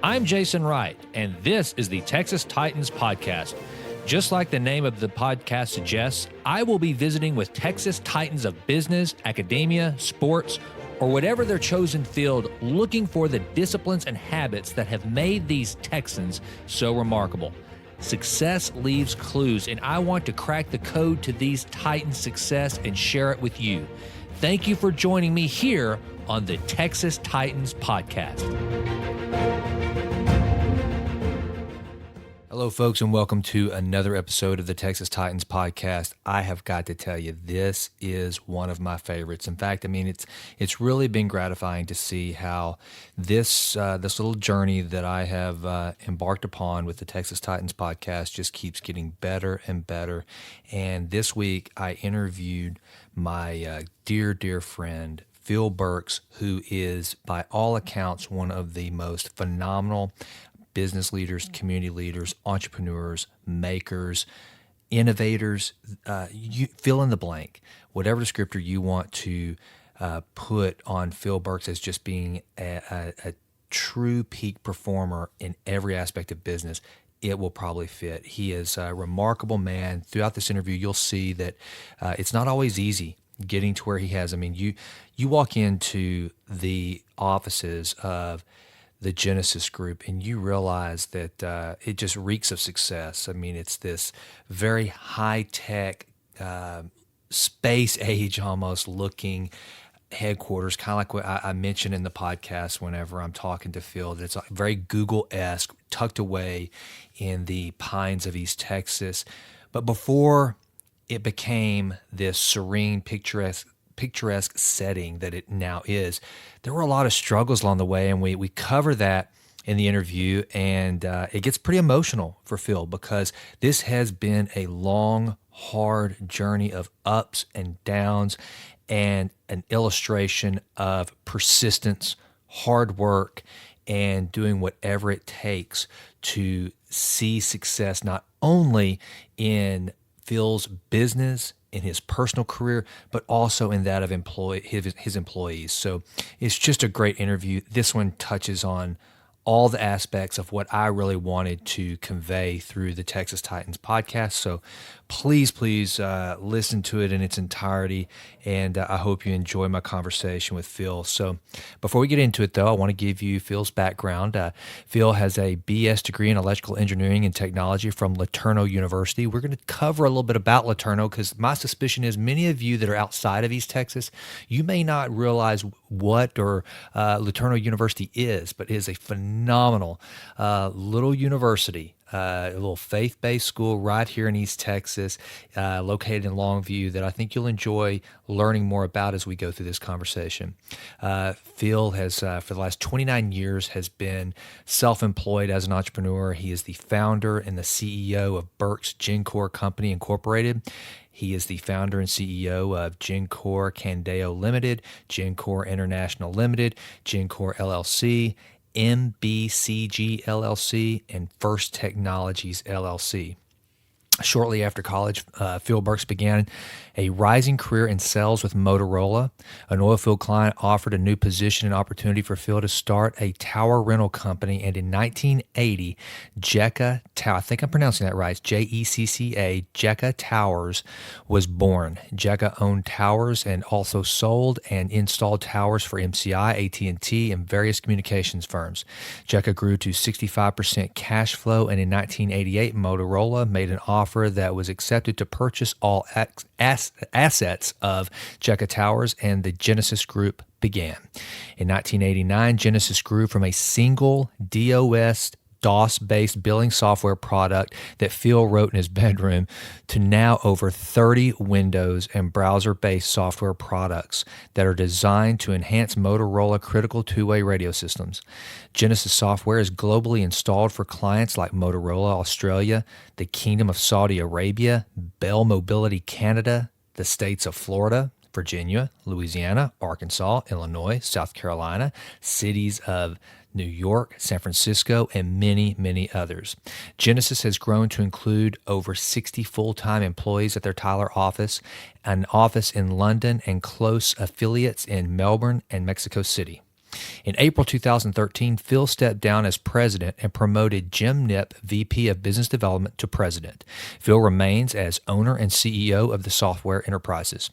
I'm Jason Wright, and this is the Texas Titans Podcast. Just like the name of the podcast suggests, I will be visiting with Texas Titans of business, academia, sports, or whatever their chosen field, looking for the disciplines and habits that have made these Texans so remarkable. Success leaves clues, and I want to crack the code to these Titans' success and share it with you. Thank you for joining me here on the Texas Titans Podcast. Hello, folks, and welcome to another episode of the Texas Titans Podcast. I have got to tell you, this is one of my favorites. In fact, it's really been gratifying to see how this little journey that I have embarked upon with the Texas Titans Podcast just keeps getting better and better. And this week, I interviewed my dear friend, Phil Burks, who is, by all accounts, one of the most phenomenal business leaders, community leaders, entrepreneurs, makers, innovators, you fill in the blank. Whatever descriptor you want to put on Phil Burks as just being a true peak performer in every aspect of business, it will probably fit. He is a remarkable man. Throughout this interview, you'll see that it's not always easy getting to where he has. I mean, you walk into the offices of the Genesis Group, and you realize that it just reeks of success. I mean, it's this very high-tech, space age almost looking headquarters, kind of like what I mentioned in the podcast whenever I'm talking to Phil, that it's very Google-esque, tucked away in the pines of East Texas. But before it became this serene, picturesque setting that it now is, there were a lot of struggles along the way, and we cover that in the interview, and it gets pretty emotional for Phil because this has been a long, hard journey of ups and downs and an illustration of persistence, hard work, and doing whatever it takes to see success not only in Phil's business, in his personal career, but also in that of his employees. So it's just a great interview. This one touches on all the aspects of what I really wanted to convey through the Texas Titans Podcast. So please listen to it in its entirety, and I hope you enjoy my conversation with Phil. So before we get into it, though, I want to give you Phil's background. Phil has a BS degree in electrical engineering and technology from LeTourneau University. We're going to cover a little bit about LeTourneau because my suspicion is many of you that are outside of East Texas, you may not realize what LeTourneau University is, but it is a phenomenal little university. A little faith-based school right here in East Texas, located in Longview, that I think you'll enjoy learning more about as we go through this conversation. Phil has, for the last 29 years, has been self-employed as an entrepreneur. He is the founder and the CEO of Burks Gencor Company Incorporated. He is the founder and CEO of Gencor Candeo Limited, Gencor International Limited, Gencor LLC, MBCG LLC, and First Technologies LLC. Shortly after college, Phil Burks began a rising career in sales with Motorola. An oilfield client offered a new position and opportunity for Phil to start a tower rental company, and in 1980, Jecca Tower, I think I'm pronouncing that right, Jecca, Jecca Towers was born. Jecca owned towers and also sold and installed towers for MCI, AT&T, and various communications firms. Jecca grew to 65% cash flow, and in 1988, Motorola made an offer that was accepted to purchase all assets of Jecca Towers, and the Genesis Group began. In 1989, Genesis grew from a single DOS-based billing software product that Phil wrote in his bedroom to now over 30 Windows and browser-based software products that are designed to enhance Motorola critical two-way radio systems. Genesis software is globally installed for clients like Motorola Australia, the Kingdom of Saudi Arabia, Bell Mobility Canada, the states of Florida, Virginia, Louisiana, Arkansas, Illinois, South Carolina, cities of New York, San Francisco, and many, many others. Genesis has grown to include over 60 full-time employees at their Tyler office, an office in London, and close affiliates in Melbourne and Mexico City. In April 2013, Phil stepped down as president and promoted Jim Knipp, VP of Business Development, to president. Phil remains as owner and CEO of the software enterprises.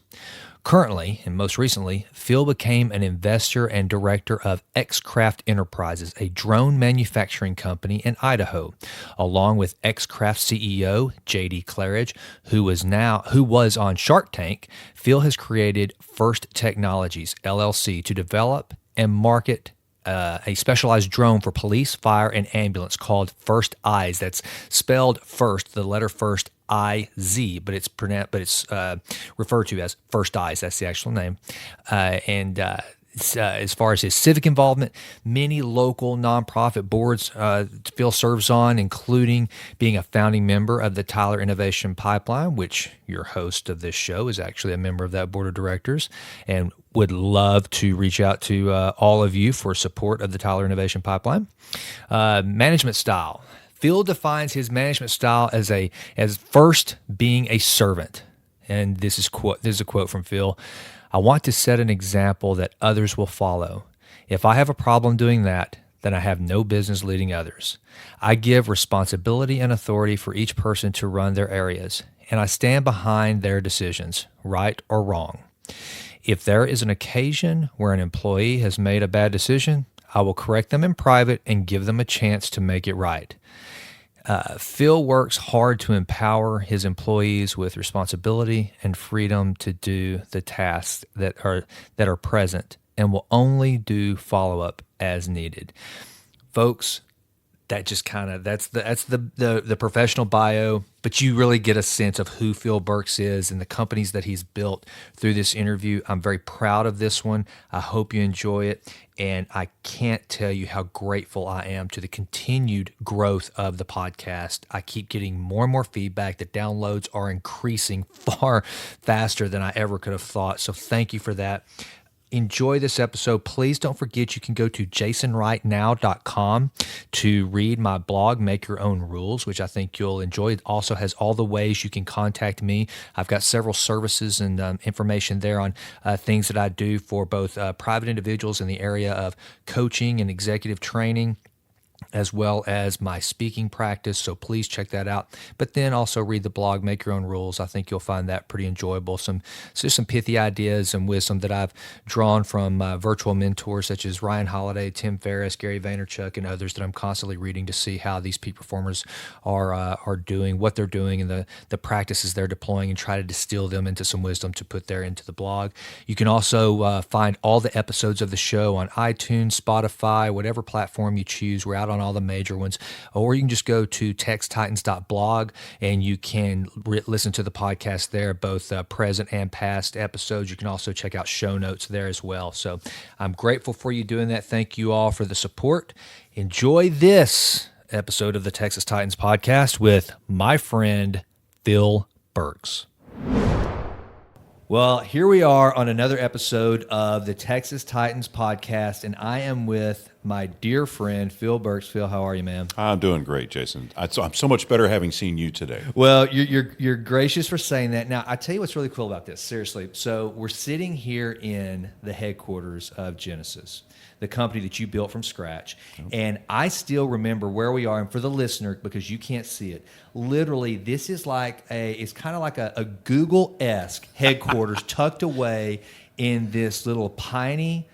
Currently, and most recently, Phil became an investor and director of X-Craft Enterprises, a drone manufacturing company in Idaho. Along with X-Craft CEO J.D. Claridge, who was on Shark Tank, Phil has created First Technologies, LLC, to develop and market a specialized drone for police, fire, and ambulance called First Eyes. That's spelled first, the letter first, I-Z, but it's referred to as First Eyes. That's the actual name. As far as his civic involvement, many local nonprofit boards Phil serves on, including being a founding member of the Tyler Innovation Pipeline, which your host of this show is actually a member of that board of directors, and would love to reach out to all of you for support of the Tyler Innovation Pipeline. Management style. Phil defines his management style as first being a servant. And this is a quote from Phil. I want to set an example that others will follow. If I have a problem doing that, then I have no business leading others. I give responsibility and authority for each person to run their areas, and I stand behind their decisions, right or wrong. If there is an occasion where an employee has made a bad decision, I will correct them in private and give them a chance to make it right. Phil works hard to empower his employees with responsibility and freedom to do the tasks that are present, and will only do follow-up as needed. Folks, that's the professional bio, but you really get a sense of who Phil Burks is and the companies that he's built through this interview. I'm very proud of this one. I hope you enjoy it, and I can't tell you how grateful I am to the continued growth of the podcast. I keep getting more and more feedback. The downloads are increasing far faster than I ever could have thought, so thank you for that. Enjoy this episode. Please don't forget you can go to jasonwrightnow.com to read my blog, Make Your Own Rules, which I think you'll enjoy. It also has all the ways you can contact me. I've got several services and information there on things that I do for both private individuals in the area of coaching and executive training, as well as my speaking practice. So please check that out. But then also read the blog, Make Your Own Rules. I think you'll find that pretty enjoyable. Some pithy ideas and wisdom that I've drawn from virtual mentors such as Ryan Holiday, Tim Ferriss, Gary Vaynerchuk, and others that I'm constantly reading to see how these peak performers are doing, what they're doing, and the practices they're deploying, and try to distill them into some wisdom to put there into the blog. You can also find all the episodes of the show on iTunes, Spotify, whatever platform you choose. We're out on all the major ones, or you can just go to textitans.blog and you can listen to the podcast there, both present and past episodes. You can also check out show notes there as well. So I'm grateful for you doing that. Thank you all for the support. Enjoy this episode of the Texas Titans podcast with my friend Phil Burks. Well, here we are on another episode of the Texas Titans podcast, and I am with my dear friend Phil Burks. Phil, how are you, man? I'm doing great, Jason. I'm so much better having seen you today. Well, you're gracious for saying that. Now, I tell you what's really cool about this, seriously. So we're sitting here in the headquarters of Genesis, the company that you built from scratch. And I still remember where we are. And for the listener, because you can't see it, literally, this is it's kind of like a Google-esque headquarters tucked away in this little piney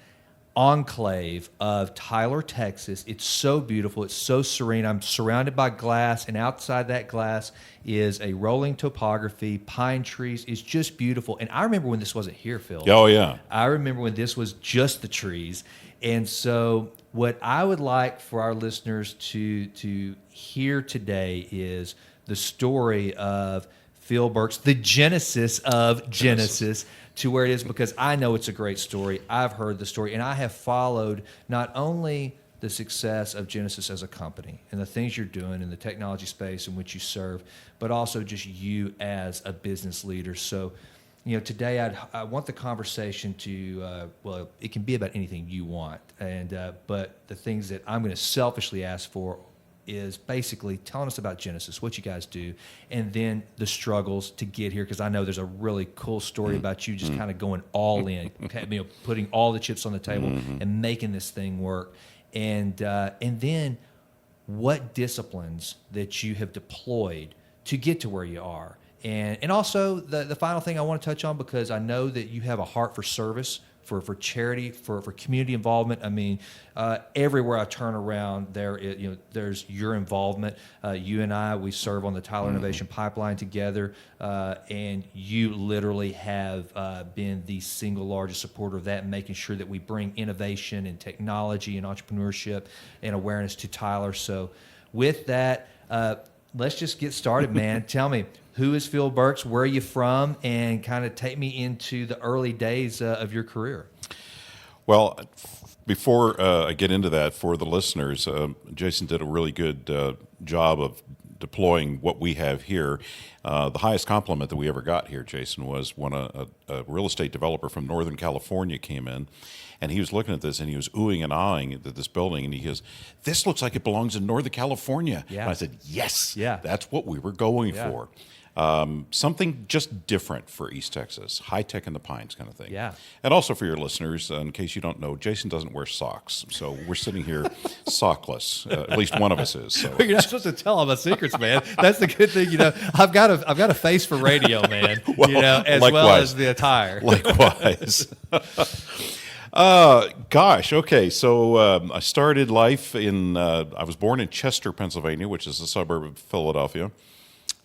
enclave of Tyler, Texas. It's so beautiful. It's so serene. I'm surrounded by glass, and outside that glass is a rolling topography, pine trees. It's just beautiful. And I remember when this wasn't here, Phil. Oh, yeah. I remember when this was just the trees. And so what I would like for our listeners to hear today is the story of Phil Burks, the genesis of Genesis, to where it is, because I know it's a great story. I've heard the story, and I have followed not only the success of Genesis as a company and the things you're doing in the technology space in which you serve, but also just you as a business leader. So, today I want the conversation to, it can be about anything you want, but the things that I'm going to selfishly ask for is basically telling us about Genesis, what you guys do, and then the struggles to get here. Because I know there's a really cool story about you just kind of going all in, okay, putting all the chips on the table and making this thing work, and then what disciplines that you have deployed to get to where you are. And also the final thing I want to touch on, because I know that you have a heart for service, for charity, for community involvement. I mean, everywhere I turn around, there's your involvement. You and I, we serve on the Tyler Innovation Pipeline together, and you literally have been the single largest supporter of that, and making sure that we bring innovation and technology and entrepreneurship and awareness to Tyler. So with that, let's just get started, man. Tell me, who is Phil Burks? Where are you from? And kind of take me into the early days of your career. Well, before I get into that, for the listeners, Jason did a really good job of deploying what we have here. The highest compliment that we ever got here, Jason, was when a real estate developer from Northern California came in, and he was looking at this and he was oohing and ahhing at this building, and he goes, "This looks like it belongs in Northern California." Yeah. And I said, "Yes, yeah, that's what we were going for." Something just different for East Texas, high tech in the pines kind of thing. Yeah. And also for your listeners, in case you don't know, Jason doesn't wear socks, so we're sitting here sockless. At least one of us is. So. You're not supposed to tell all my secrets, man. That's the good thing, I've got a face for radio, man. Well, as likewise. well as the attire. Likewise. Gosh, okay. So I started life I was born in Chester, Pennsylvania, which is a suburb of Philadelphia.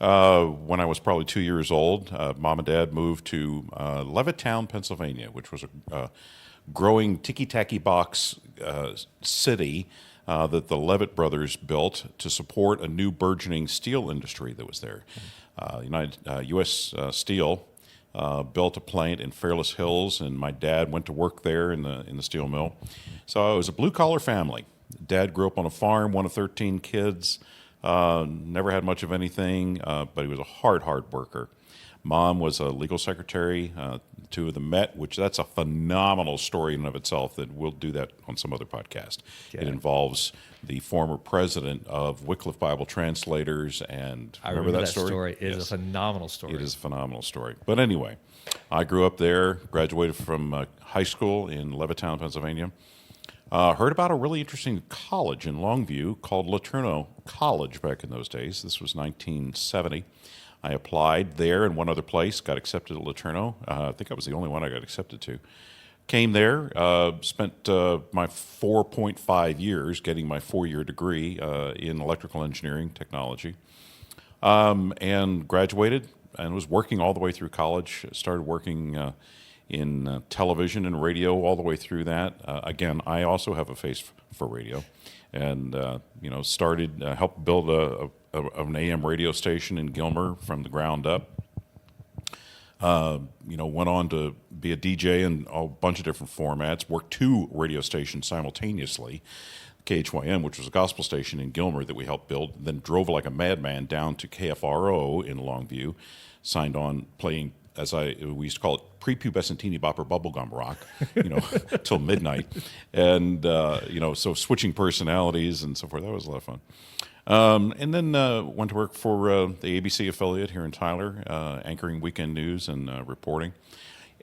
When I was probably 2 years old, Mom and Dad moved to Levittown, Pennsylvania, which was a growing ticky-tacky box city that the Levitt brothers built to support a new burgeoning steel industry that was there. U.S. Steel built a plant in Fairless Hills, and my dad went to work there in the steel mill. So it was a blue-collar family. Dad grew up on a farm, one of 13 kids. Never had much of anything, but he was a hard worker. Mom was a legal secretary, two of them met, which that's a phenomenal story in and of itself, that we'll do that on some other podcast. Okay. It involves the former president of Wycliffe Bible Translators, and I remember that story? It is a phenomenal story. It is a phenomenal story. But anyway, I grew up there, graduated from high school in Levittown, Pennsylvania. Heard about a really interesting college in Longview called LeTourneau College back in those days. This was 1970. I applied there and one other place, got accepted at LeTourneau. I think I was the only one I got accepted to. Came there, spent my 4.5 years getting my 4-year degree in electrical engineering technology, and graduated and was working all the way through college. Started working in television and radio all the way through that. Again, I also have a face for radio, and started helped build an AM radio station in Gilmer from the ground up. Went on to be a DJ in a bunch of different formats. Worked 2 radio stations simultaneously. KHYM, which was a gospel station in Gilmer that we helped build, then drove like a madman down to KFRO in Longview, signed on playing, we used to call it prepubescent teeny bopper bubblegum rock, till midnight. And, so switching personalities and so forth, that was a lot of fun. And then went to work for the ABC affiliate here in Tyler, anchoring weekend news and reporting.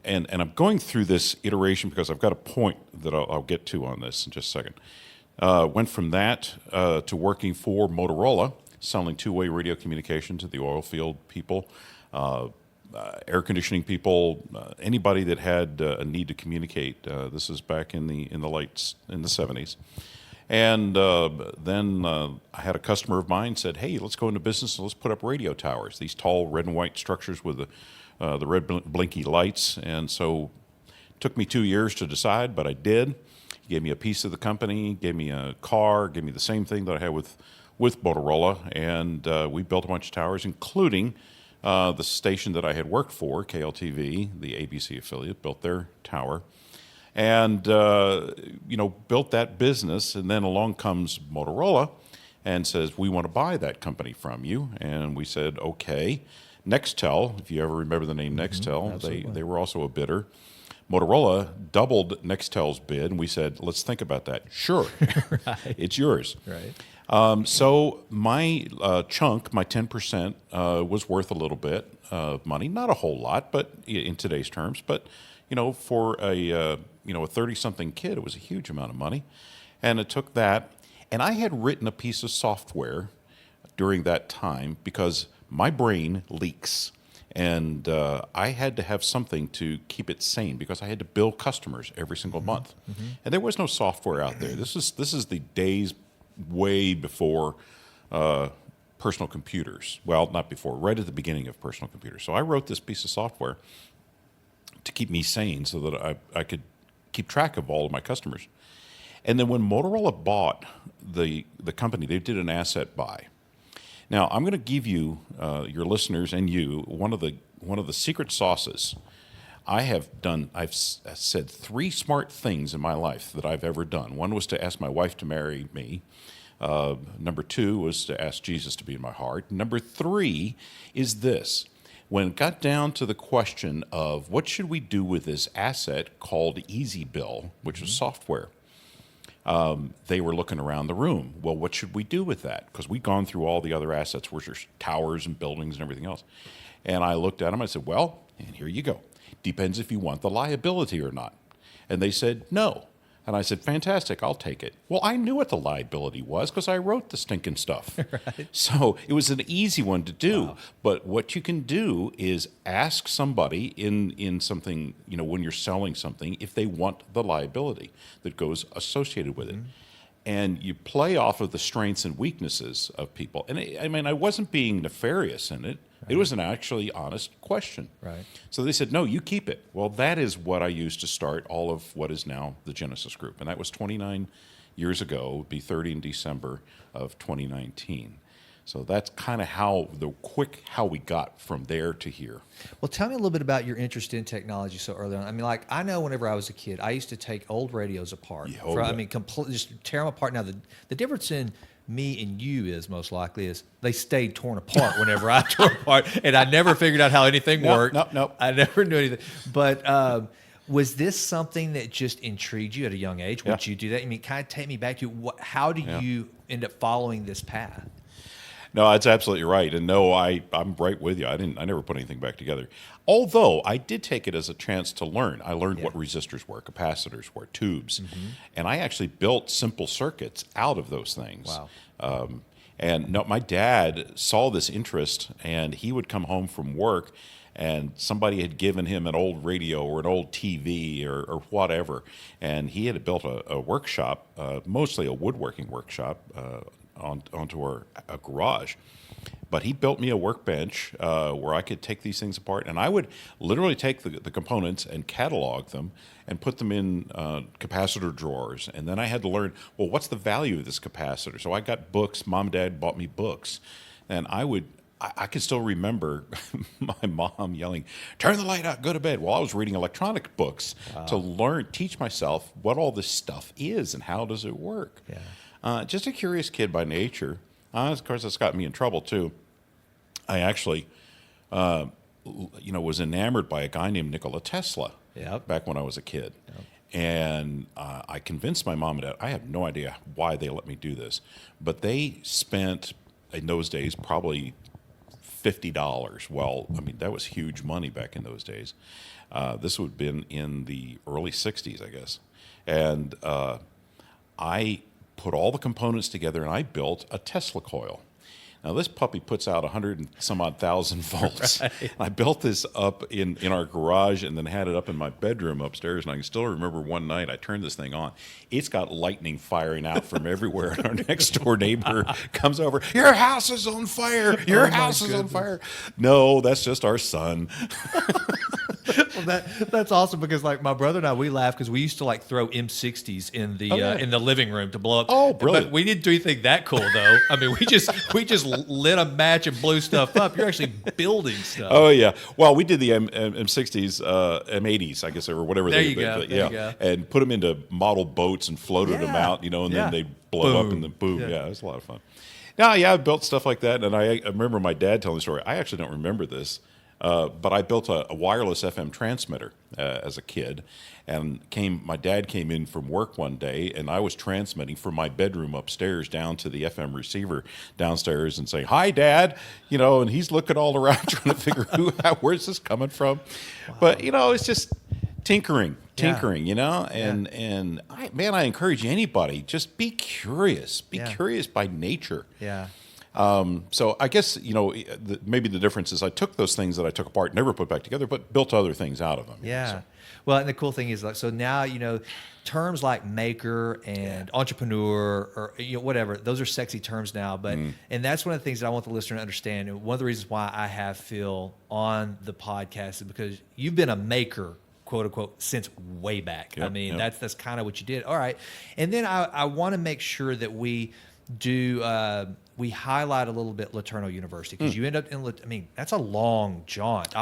And I'm going through this iteration because I've got a point that I'll get to on this in just a second. Went from that to working for Motorola, selling two-way radio communication to the oil field people, air conditioning people, anybody that had a need to communicate. This is back in the late in the 70s. And then I had a customer of mine said, "Hey, let's go into business and let's put up radio towers. These tall red and white structures with the red blinky lights." And so it took me 2 years to decide, but I did. He gave me a piece of the company, gave me a car, gave me the same thing that I had with Motorola, and we built a bunch of towers, including the station that I had worked for, KLTV, the ABC affiliate, built their tower. And, built that business, and then along comes Motorola and says, "We want to buy that company from you." And we said, "Okay." Nextel, if you ever remember the name Nextel, they were also a bidder. Motorola doubled Nextel's bid, and we said, let's think about that. Sure, Right. it's yours. Right. So my chunk, my 10%, was worth a little bit of money, not a whole lot, but in today's terms. But for a 30-something kid, it was a huge amount of money, and it took that. And I had written a piece of software during that time because my brain leaks. And I had to have something to keep it sane because I had to bill customers every single month, and there was no software out there. This is the days way before personal computers. Well, not before, right at the beginning of personal computers. So I wrote this piece of software to keep me sane so that I could keep track of all of my customers. And then when Motorola bought the company, they did an asset buy. Now, I'm going to give you, your listeners and you, one of the secret sauces. I've said 3 smart things in my life that I've ever done. One was to ask my wife to marry me. Number 2 was to ask Jesus to be in my heart. Number 3 is this. When it got down to the question of what should we do with this asset called EasyBill, which was software, they were looking around the room. Well, what should we do with that? Because we'd gone through all the other assets, which are towers and buildings and everything else. And I looked at them. I said, well, and here you go. Depends if you want the liability or not. And they said, no. And I said, fantastic, I'll take it. Well, I knew what the liability was because I wrote the stinking stuff. Right. So it was an easy one to do. Wow. But what you can do is ask somebody in something, when you're selling something, if they want the liability that goes associated with it. And you play off of the strengths and weaknesses of people. And I wasn't being nefarious in it. Right. It was an actually honest question. Right. So they said, no, you keep it. Well, that is what I used to start all of what is now the Genesis Group. And that was 29 years ago. It would be 30 in December of 2019. So that's kind of how we got from there to here. Well, tell me a little bit about your interest in technology so early on. I know whenever I was a kid, I used to take old radios apart. Completely just tear them apart. Now, the difference in me and you is most likely is they stayed torn apart whenever I tore apart, and I never figured out how anything worked. Nope. I never knew anything. But was this something that just intrigued you at a young age? Would you do that? Kind of take me back to how do you end up following this path? No, that's absolutely right. And no, I'm right with you. I never put anything back together. Although I did take it as a chance to learn. I learned what resistors were, capacitors were, tubes. And I actually built simple circuits out of those things. Wow. And no, my dad saw this interest, and he would come home from work, and somebody had given him an old radio or an old TV or whatever. And he had built a workshop, mostly a woodworking workshop, onto a garage. But he built me a workbench where I could take these things apart, and I would literally take the components and catalog them and put them in capacitor drawers. And then I had to learn, well, what's the value of this capacitor? So I got books. Mom and Dad bought me books. And I can still remember my mom yelling, turn the light out, go to bed. Well, I was reading electronic books to teach myself what all this stuff is and how does it work. Yeah. Just a curious kid by nature. Of course, that's got me in trouble, too. I actually, was enamored by a guy named Nikola Tesla back when I was a kid. Yep. And I convinced my mom and dad, I have no idea why they let me do this, but they spent, in those days, probably $50. Well, that was huge money back in those days. This would have been in the early 60s, I guess. And I put all the components together, and I built a Tesla coil. Now, this puppy puts out 100 and some odd thousand volts. Right. I built this up in our garage and then had it up in my bedroom upstairs, and I can still remember one night I turned this thing on. It's got lightning firing out from everywhere, and our next-door neighbor comes over, your house is on fire! Your house is on fire! No, that's just our son. Well, that's awesome because my brother and I, we laugh because we used to throw M60s in the living room to blow up. Oh, brilliant! But we didn't do anything that cool though. We just lit a match and blew stuff up. You're actually building stuff. Oh yeah. Well, we did the M60s, M80s, I guess, or whatever. There you go. And put them into model boats and floated them out, and then they blow up and then boom. Yeah, it was a lot of fun. Now, I built stuff like that, and I remember my dad telling the story. I actually don't remember this. But I built a wireless FM transmitter as a kid, and my dad came in from work one day, and I was transmitting from my bedroom upstairs down to the FM receiver downstairs and saying, "Hi, Dad," and he's looking all around trying to figure where's this coming from. Wow. But it's just tinkering, and I encourage anybody, just be curious, curious by nature. Yeah. So I guess, maybe the difference is I took those things that I took apart, never put back together, but built other things out of them. Yeah. So. Well, and the cool thing is, so now, terms like maker and entrepreneur or whatever, those are sexy terms now. But and that's one of the things that I want the listener to understand. And one of the reasons why I have Phil on the podcast is because you've been a maker, quote unquote, since way back. Yep, I mean, yep. that's kind of what you did. All right. And then I want to make sure that we we highlight a little bit LeTourneau University, because you end up in, that's a long jaunt.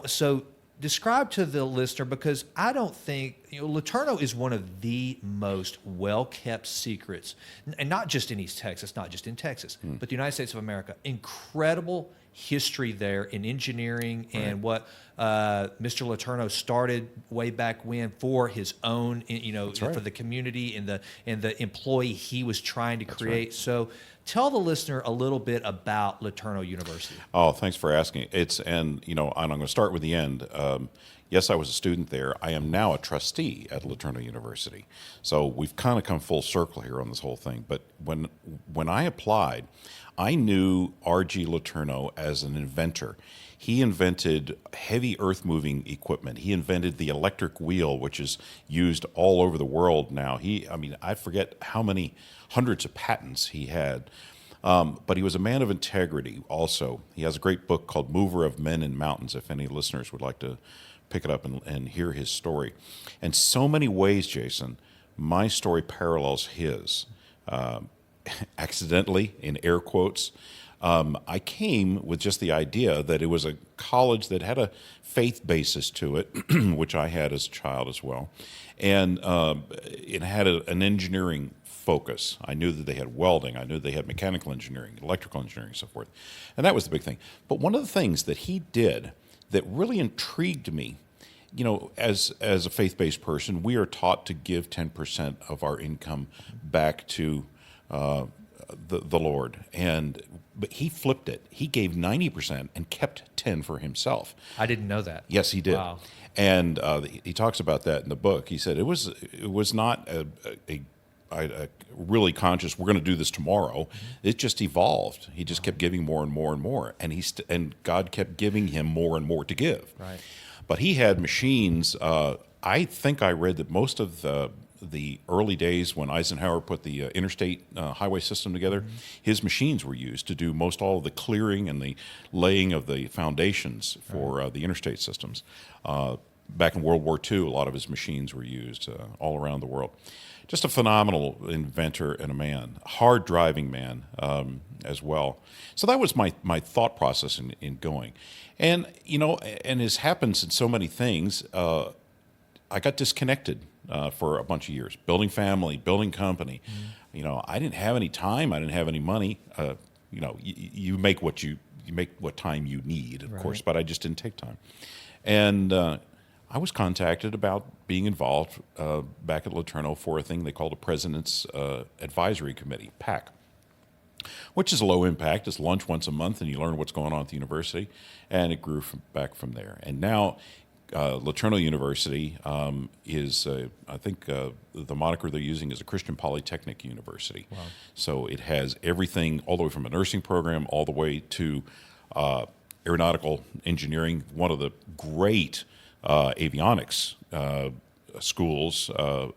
So describe to the listener, because I don't think, LeTourneau is one of the most well-kept secrets, and not just in East Texas, not just in Texas, but the United States of America. Incredible history there in engineering, and what Mr. LeTourneau started way back when for his own, for the community and the employee he was trying to create. Right. So tell the listener a little bit about LeTourneau University. Oh, thanks for asking. And I'm going to start with the end. Yes, I was a student there. I am now a trustee at LeTourneau University. So we've kind of come full circle here on this whole thing. But when I applied, I knew R.G. LeTourneau as an inventor. He invented heavy earth-moving equipment. He invented the electric wheel, which is used all over the world now. I forget how many hundreds of patents he had. But he was a man of integrity also. He has a great book called Mover of Men and Mountains, if any listeners would like to pick it up and hear his story. In so many ways, Jason, my story parallels his. Accidentally, in air quotes, I came with just the idea that it was a college that had a faith basis to it, which I had as a child as well, and it had an engineering focus. I knew that they had welding, I knew they had mechanical engineering, electrical engineering, and so forth, and that was the big thing. But one of the things that he did that really intrigued me, as a faith-based person, we are taught to give 10% of our income back to the Lord, but he flipped it. He gave 90% and kept 10 for himself. I didn't know that. Yes, he did. Wow. And he talks about that in the book. He said it was not a really conscious, we're going to do this tomorrow. It just evolved. He just kept giving more and more and more, and God kept giving him more and more to give. Right. But he had machines. I think I read that most of the early days when Eisenhower put the interstate highway system together, his machines were used to do most all of the clearing and the laying of the foundations for the interstate systems. Back in World War II, a lot of his machines were used all around the world. Just a phenomenal inventor and a man, hard driving man as well. So that was my thought process in going. And, and as happens in so many things, I got disconnected for a bunch of years, building family, building company. I didn't have any time. I didn't have any money. You make what you make what time you need, of course, but I just didn't take time. And I was contacted about being involved back at LeTourneau for a thing they called a President's Advisory Committee, PAC, which is low impact. It's lunch once a month, and you learn what's going on at the university. And it grew back from there. And now LeTourneau University is, I think the moniker they're using is a Christian Polytechnic University. Wow. So it has everything all the way from a nursing program all the way to aeronautical engineering, one of the great avionics schools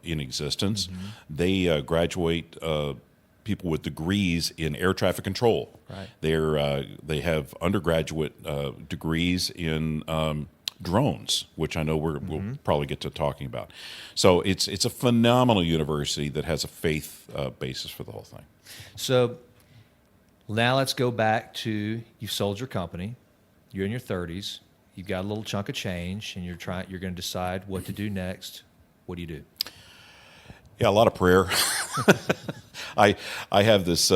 in existence. They graduate people with degrees in air traffic control. Right. They have undergraduate degrees in drones, which I know we'll probably get to talking about. So it's a phenomenal university that has a faith basis for the whole thing. So now let's go back to you've sold your company. You're in your 30s. You've got a little chunk of change, and you're going to decide what to do next. What do you do? Yeah, a lot of prayer. I have this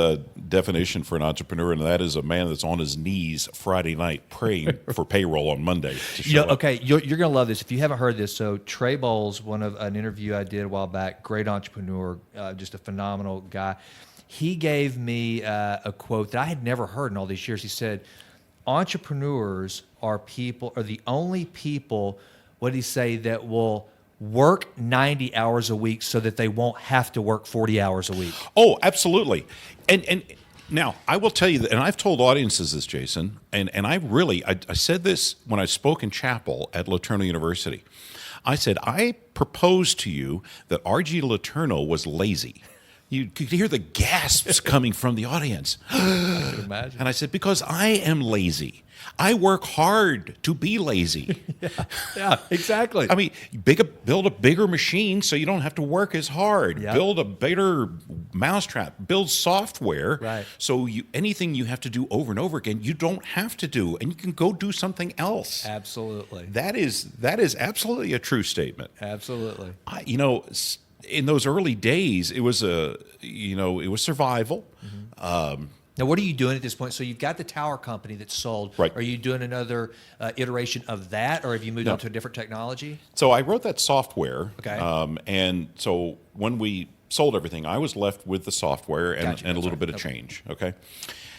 definition for an entrepreneur, and that is a man that's on his knees Friday night praying for payroll on Monday to show up. Okay, you're going to love this. If you haven't heard this, so Trey Bowles, an interview I did a while back, great entrepreneur, just a phenomenal guy. He gave me a quote that I had never heard in all these years. He said, entrepreneurs are the only people, what did he say, that will work 90 hours a week so that they won't have to work 40 hours a week. Oh, absolutely. And now I will tell you that, and I've told audiences this, Jason, and I said this when I spoke in chapel at LeTourneau University. I said, I proposed to you that R.G. LeTourneau was lazy. You could hear the gasps coming from the audience. I can imagine. And I said, because I am lazy. I work hard to be lazy. Yeah, exactly. I mean, build a bigger machine so you don't have to work as hard. Yep. Build a better mousetrap. Build software. Right. So anything you have to do over and over again, you don't have to do, and you can go do something else. Absolutely. That is absolutely a true statement. Absolutely. In those early days, it was survival. Mm-hmm. Now, what are you doing at this point? So you've got the tower company that's sold. Right. Are you doing another iteration of that, or have you moved on to a different technology? So I wrote that software. Okay. And so when we sold everything, I was left with the software and, Gotcha. and a little bit of change. Okay.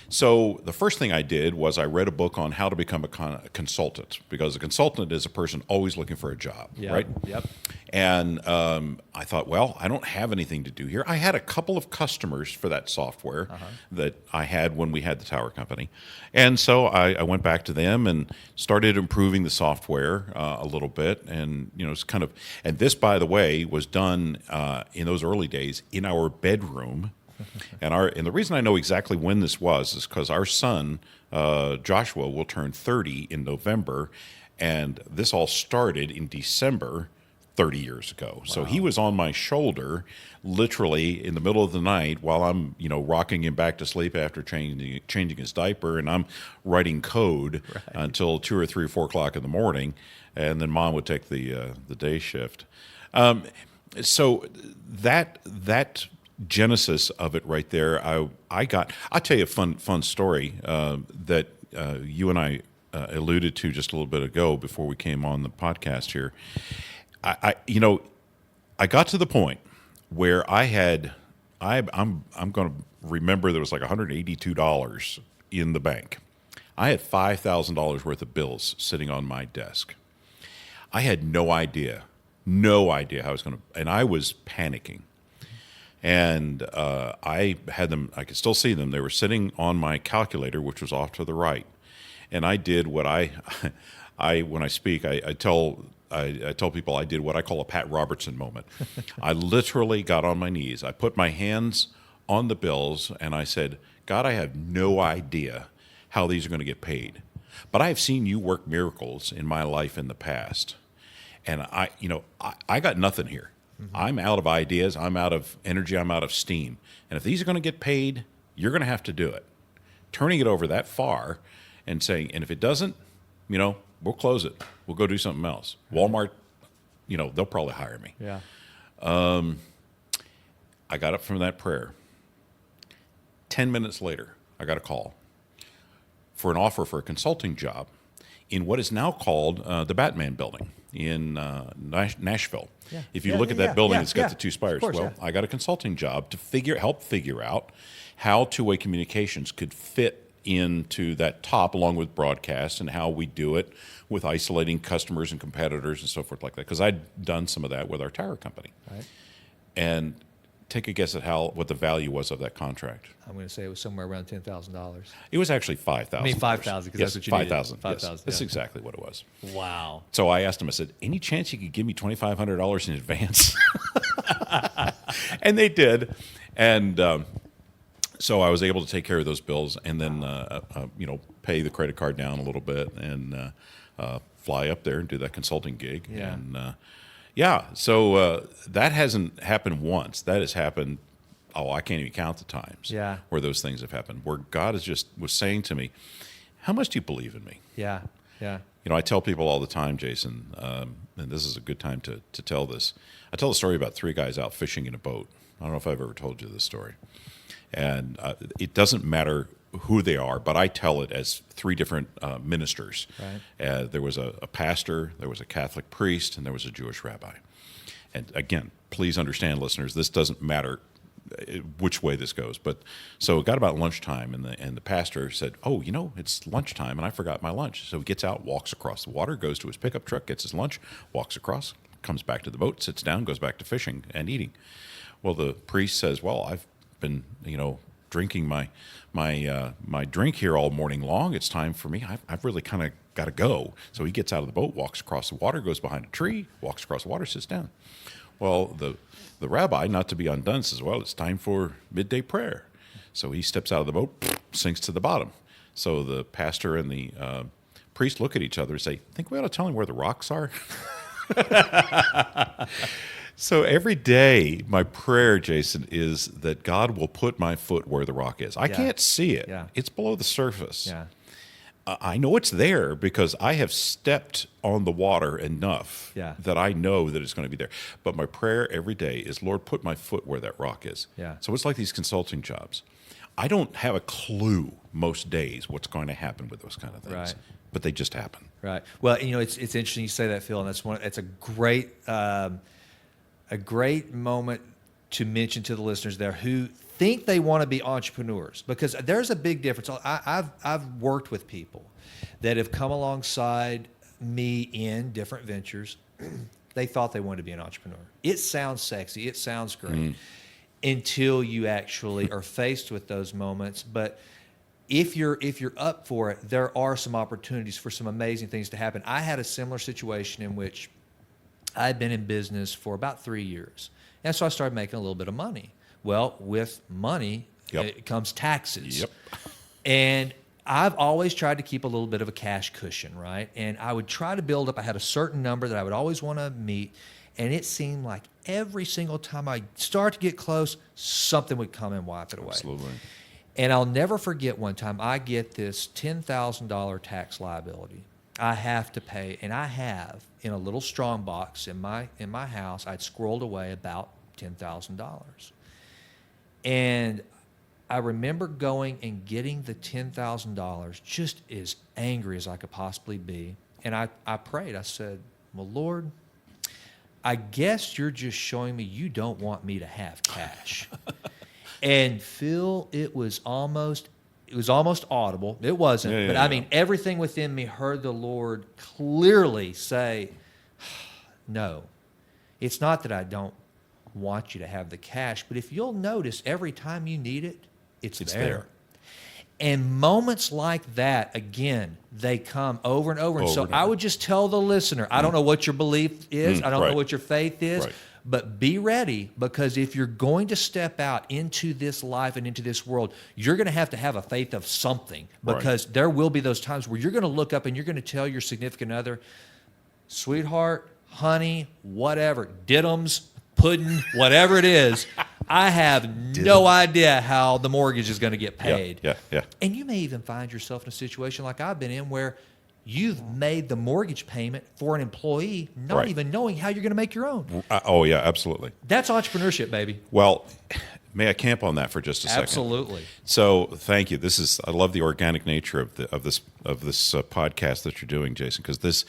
So the first thing I did was I read a book on how to become a consultant, because a consultant is a person always looking for a job, right? Yep. And I thought, well, I don't have anything to do here. I had a couple of customers for that software that I had when we had the tower company. And so I went back to them and started improving the software a little bit. And, it's kind of, and this, by the way, was done in those early days in our bedroom. And the reason I know exactly when this was is because our son Joshua will turn 30 in November, and this all started in December 30 years ago. Wow. So he was on my shoulder literally in the middle of the night while I'm rocking him back to sleep after changing his diaper, and I'm writing code until 2 or 3 or 4 o'clock in the morning, and then Mom would take the day shift. So that genesis of it right there, I'll tell you a fun story that you and I alluded to just a little bit ago before we came on the podcast here. I got to the point where I'm going to remember there was like $182 in the bank. I had $5,000 worth of bills sitting on my desk. I had no idea how I was going to, and I was panicking. And I had them, I could still see them. They were sitting on my calculator, which was off to the right. And I did what when I speak, I tell people I did what I call a Pat Robertson moment. I literally got on my knees. I put my hands on the bills and I said, God, I have no idea how these are going to get paid. But I have seen you work miracles in my life in the past. And I got nothing here. Mm-hmm. I'm out of ideas. I'm out of energy. I'm out of steam. And if these are going to get paid, you're going to have to do it. Turning it over that far and saying, and if it doesn't, we'll close it. We'll go do something else. Walmart, they'll probably hire me. Yeah. I got up from that prayer. 10 minutes later, I got a call for an offer for a consulting job in what is now called the Batman Building in Nashville. Yeah. If you look at that building, it's got the 2 spires. Course, I got a consulting job to help figure out how two-way communications could fit into that top along with broadcast, and how we do it with isolating customers and competitors and so forth like that. Because I'd done some of that with our tower company. Right. And take a guess at what the value was of that contract. I'm going to say it was somewhere around $10,000. It was actually $5,000. I mean $5,000 because that's what you needed. $5,000. $5,000. Yes, that's exactly what it was. Wow. So I asked him. I said, "Any chance you could give me $2,500 in advance?" And they did, and so I was able to take care of those bills, and then pay the credit card down a little bit, and fly up there and do that consulting gig. Yeah. And so that hasn't happened once. That has happened, I can't even count the times where those things have happened, where God was saying to me, how much do you believe in me? Yeah, yeah. I tell people all the time, Jason, and this is a good time to tell this. I tell a story about three guys out fishing in a boat. I don't know if I've ever told you this story. And it doesn't matter who they are, but I tell it as three different ministers. Right. There was a pastor, there was a Catholic priest, and there was a Jewish rabbi. And again, please understand, listeners, this doesn't matter which way this goes. But so it got about lunchtime, and the pastor said, "Oh, it's lunchtime, and I forgot my lunch." So he gets out, walks across the water, goes to his pickup truck, gets his lunch, walks across, comes back to the boat, sits down, goes back to fishing and eating. Well, the priest says, "Well, I've been, drinking my drink here all morning long. It's time for me. I've really kind of got to go." So he gets out of the boat, walks across the water, goes behind a tree, walks across the water, sits down. Well, the rabbi, not to be undone, says, "Well, it's time for midday prayer." So he steps out of the boat, sinks to the bottom. So the pastor and the priest look at each other and say, "Think we ought to tell him where the rocks are?" So every day, my prayer, Jason, is that God will put my foot where the rock is. I can't see it. Yeah. It's below the surface. Yeah. I know it's there because I have stepped on the water enough that I know that it's going to be there. But my prayer every day is, "Lord, put my foot where that rock is." Yeah. So it's like these consulting jobs. I don't have a clue most days what's going to happen with those kind of things, Right. but they just happen. Right. Well, it's interesting you say that, Phil, and it's a great moment to mention to the listeners there who think they want to be entrepreneurs, because there's a big difference. I've worked with people that have come alongside me in different ventures. They thought they wanted to be an entrepreneur. It sounds sexy. It sounds great until you actually are faced with those moments. But if you're up for it, there are some opportunities for some amazing things to happen. I had a similar situation in which I had been in business for about 3 years. And so I started making a little bit of money. Well, with money, it comes taxes. Yep. And I've always tried to keep a little bit of a cash cushion, right? And I would try to build up. I had a certain number that I would always want to meet. And it seemed like every single time I start to get close, something would come and wipe it away. Absolutely. And I'll never forget one time I get this $10,000 tax liability I have to pay, and I have in a little strong box in my house. I'd squirreled away about $10,000, and I remember going and getting the $10,000, just as angry as I could possibly be. And I prayed. I said, "Well, Lord, I guess you're just showing me you don't want me to have cash." And Phil, it was almost audible. It wasn't, but I mean, everything within me heard the Lord clearly say, "No, it's not that I don't want you to have the cash, but if you'll notice, every time you need it, it's there." And moments like that, again, they come over and over. And so I would just tell the listener, I don't know what your belief is. I don't know what your faith is. Right. But be ready, because if you're going to step out into this life and into this world, you're going to have a faith of something, because there will be those times where you're going to look up and you're going to tell your significant other, "Sweetheart, honey, whatever, diddums, pudding, whatever it is, I have no idea how the mortgage is going to get paid." Yeah. And you may even find yourself in a situation like I've been in, where you've made the mortgage payment for an employee, not even knowing how you're going to make your own. Oh, yeah, absolutely. That's entrepreneurship, baby. Well, may I camp on that for just a second? Absolutely. So, thank you. I love the organic nature of this podcast that you're doing, Jason, because this,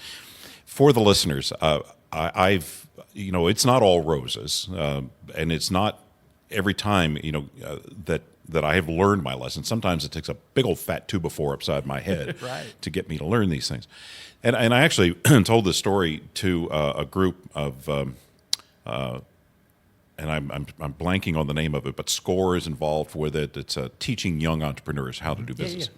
for the listeners, it's not all roses, and it's not every time that I have learned my lesson. Sometimes it takes a big old fat 2x4 upside my head to get me to learn these things. And I actually told this story to a group of, and I'm blanking on the name of it, but SCORE is involved with it. It's teaching young entrepreneurs how to do business.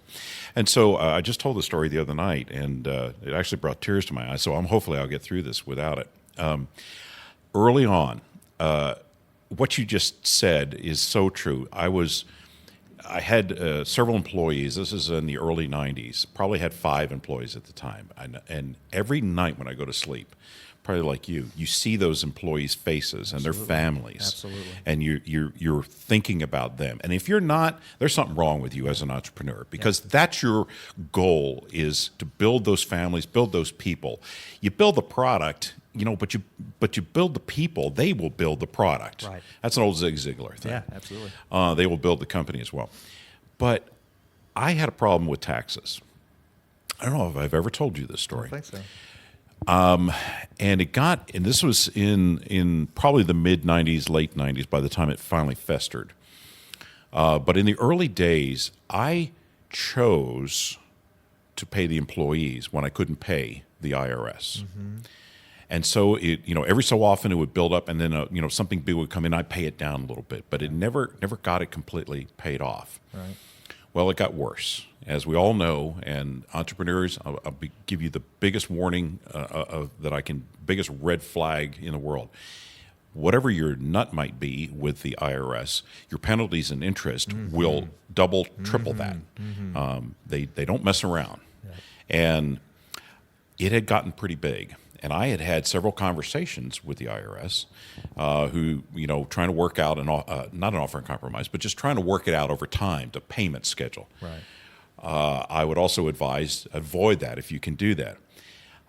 And so I just told the story the other night, and it actually brought tears to my eyes. So hopefully I'll get through this without it. Early on, what you just said is so true. I had several employees. This is in the early 90s. Probably had 5 employees at the time. And every night when I go to sleep, probably like you. You see those employees' faces and their families, Absolutely. and you're thinking about them. And if you're not, there's something wrong with you as an entrepreneur, because that's your goal, is to build those families, build those people. You build the product, but you build the people. They will build the product. Right. That's an old Zig Ziglar thing. Yeah, absolutely. They will build the company as well. But I had a problem with taxes. I don't know if I've ever told you this story. I think so. And this was in probably the mid 90s, late 90s, by the time it finally festered. But in the early days, I chose to pay the employees when I couldn't pay the IRS. Mm-hmm. And so every so often it would build up, and then something big would come in. I'd pay it down a little bit, but it never got it completely paid off. Right. Well, it got worse, as we all know. And entrepreneurs, give you the biggest warning biggest red flag in the world. Whatever your nut might be with the IRS, your penalties and interest will double, triple that. They don't mess around. Yeah. And it had gotten pretty big. And I had several conversations with the IRS, who, trying to work out not an offer in compromise, but just trying to work it out over time, the payment schedule. Right. I would also advise avoid that if you can do that.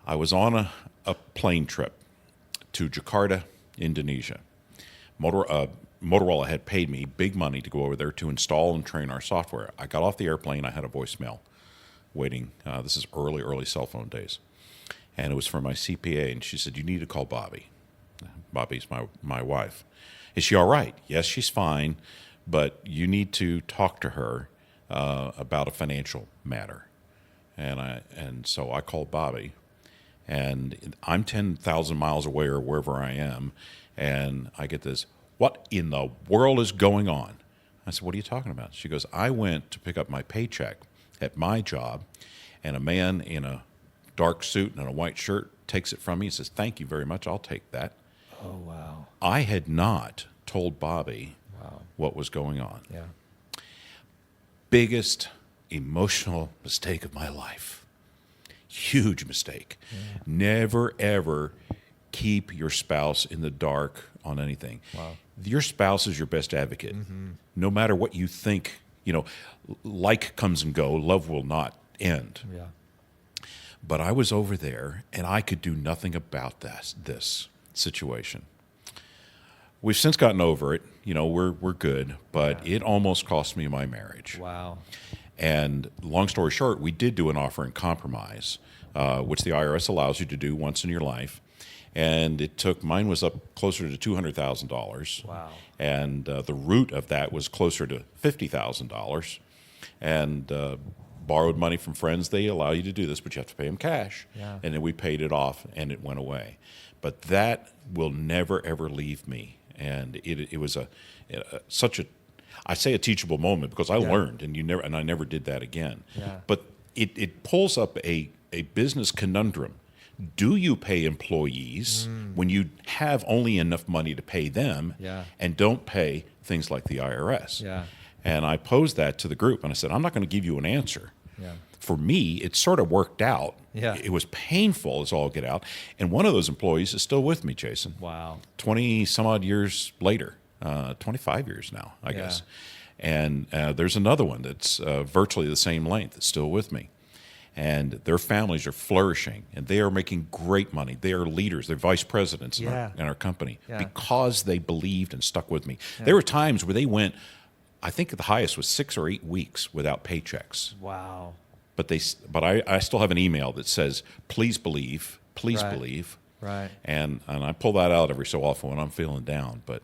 I was on a plane trip to Jakarta, Indonesia. Motorola had paid me big money to go over there to install and train our software. I got off the airplane. I had a voicemail waiting. This is early cell phone days. And it was from my CPA, and she said, "You need to call Bobby." Bobby's my wife. Is she all right? Yes, she's fine, but you need to talk to her about a financial matter. And so I called Bobby, and I'm 10,000 miles away or wherever I am, and I get this, "What in the world is going on?" I said, "What are you talking about?" She goes, "I went to pick up my paycheck at my job, and a man in a dark suit and a white shirt takes it from me and says, 'Thank you very much, I'll take that.'" Oh, wow. I had not told Bobby what was going on. Yeah. Biggest emotional mistake of my life. Huge mistake. Yeah. Never, ever keep your spouse in the dark on anything. Wow. Your spouse is your best advocate. Mm-hmm. No matter what you think, like comes and go, love will not end. Yeah. But I was over there, and I could do nothing about this situation. We've since gotten over it. We're good, but it almost cost me my marriage. Wow. And long story short, we did do an offer in compromise, which the IRS allows you to do once in your life. And mine was up closer to $200,000. Wow. And the root of that was closer to $50,000. And borrowed money from friends. They allow you to do this, but you have to pay them cash. Yeah. And then we paid it off, and it went away. But that will never, ever leave me. And it was such a, I say a teachable moment, because I learned, and I never did that again. Yeah. But it pulls up a business conundrum. Do you pay employees when you have only enough money to pay them, and don't pay things like the IRS? Yeah. And I posed that to the group, and I said, "I'm not going to give you an answer." Yeah. For me, it sort of worked out. Yeah. It was painful as all get out. And one of those employees is still with me, Jason. Wow. 20 some odd years later, 25 years now, I guess. And there's another one that's virtually the same length that's still with me. And their families are flourishing, and they are making great money. They are leaders. They're vice presidents in our company because they believed and stuck with me. Yeah. There were times where they went, I think the highest was 6 or 8 weeks without paychecks. Wow. But I still have an email that says, "Please believe, please believe." Right. And I pull that out every so often when I'm feeling down, but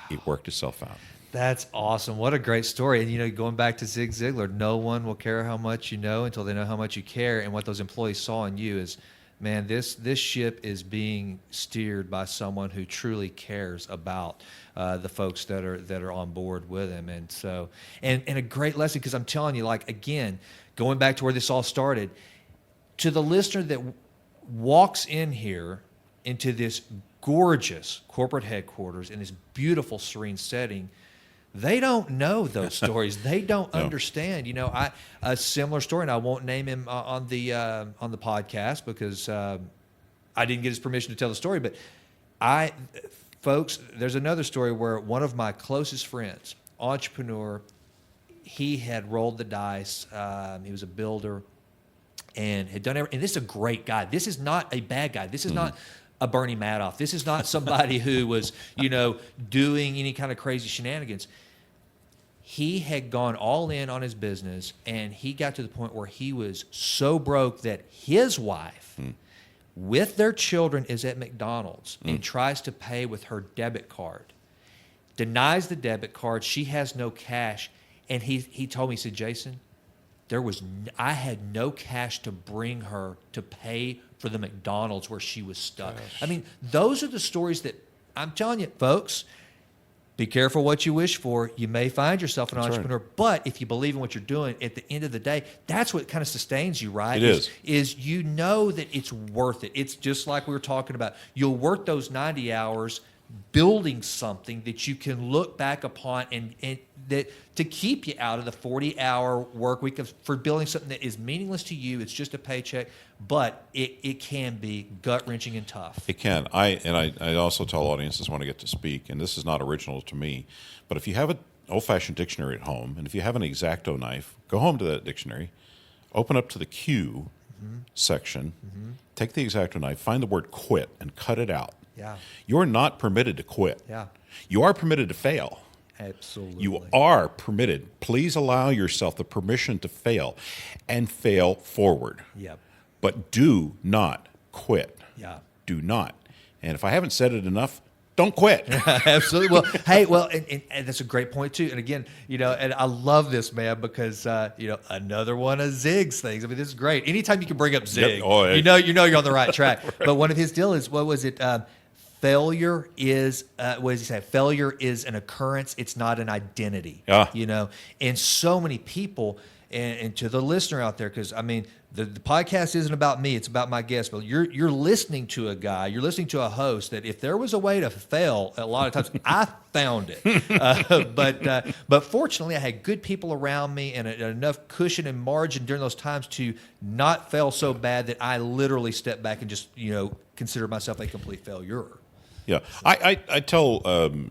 it worked itself out. That's awesome. What a great story. And, going back to Zig Ziglar, no one will care how much you know until they know how much you care. And what those employees saw in you is, man, this ship is being steered by someone who truly cares about the folks that are on board with him. And so, and a great lesson, because I'm telling you, again, going back to where this all started, to the listener that walks in here into this gorgeous corporate headquarters in this beautiful, serene setting, they don't know those stories. They don't understand. A similar story, and I won't name him on the podcast because I didn't get his permission to tell the story, but folks, there's another story where one of my closest friends, entrepreneur, he had rolled the dice. He was a builder and had done everything. And this is a great guy. This is not a bad guy. This is not a Bernie Madoff. This is not somebody who was, doing any kind of crazy shenanigans. He had gone all in on his business, and he got to the point where he was so broke that his wife, with their children, is at McDonald's and tries to pay with her debit card. Denies the debit card. She has no cash. And he told me, he said, Jason, I had no cash to bring her to pay for the McDonald's where she was stuck. Gosh. I mean, those are the stories that I'm telling you, folks. Be careful what you wish for. You may find yourself an entrepreneur, but if you believe in what you're doing, at the end of the day, that's what kind of sustains you, right? It is you know that it's worth it. It's just like we were talking about. You'll work those 90 hours building something that you can look back upon and that to keep you out of the 40-hour work week for building something that is meaningless to you. It's just a paycheck, but it can be gut-wrenching and tough. It can. I also tell audiences when I get to speak, and this is not original to me, but if you have an old-fashioned dictionary at home, and if you have an X-Acto knife, go home to that dictionary, open up to the Q section, take the X-Acto knife, find the word quit, and cut it out. Yeah. You're not permitted to quit. Yeah. You are permitted to fail. Absolutely. You are permitted. Please allow yourself the permission to fail and fail forward. Yep. But do not quit. Yeah. Do not. And if I haven't said it enough, don't quit. Absolutely. Well, hey, and that's a great point too. And again, and I love this, man, because another one of Zig's things. I mean, this is great. Anytime you can bring up Zig, you know you're on the right track. Right. But one of his deal is, what was it? Failure is what does he say? Failure is an occurrence. It's not an identity. Yeah. And so many people, and to the listener out there, because I mean, the podcast isn't about me; it's about my guest. But you're listening to a guy, you're listening to a host that if there was a way to fail, a lot of times I found it. But fortunately, I had good people around me and enough cushion and margin during those times to not fail so bad that I literally stepped back and just consider myself a complete failure. Yeah, I tell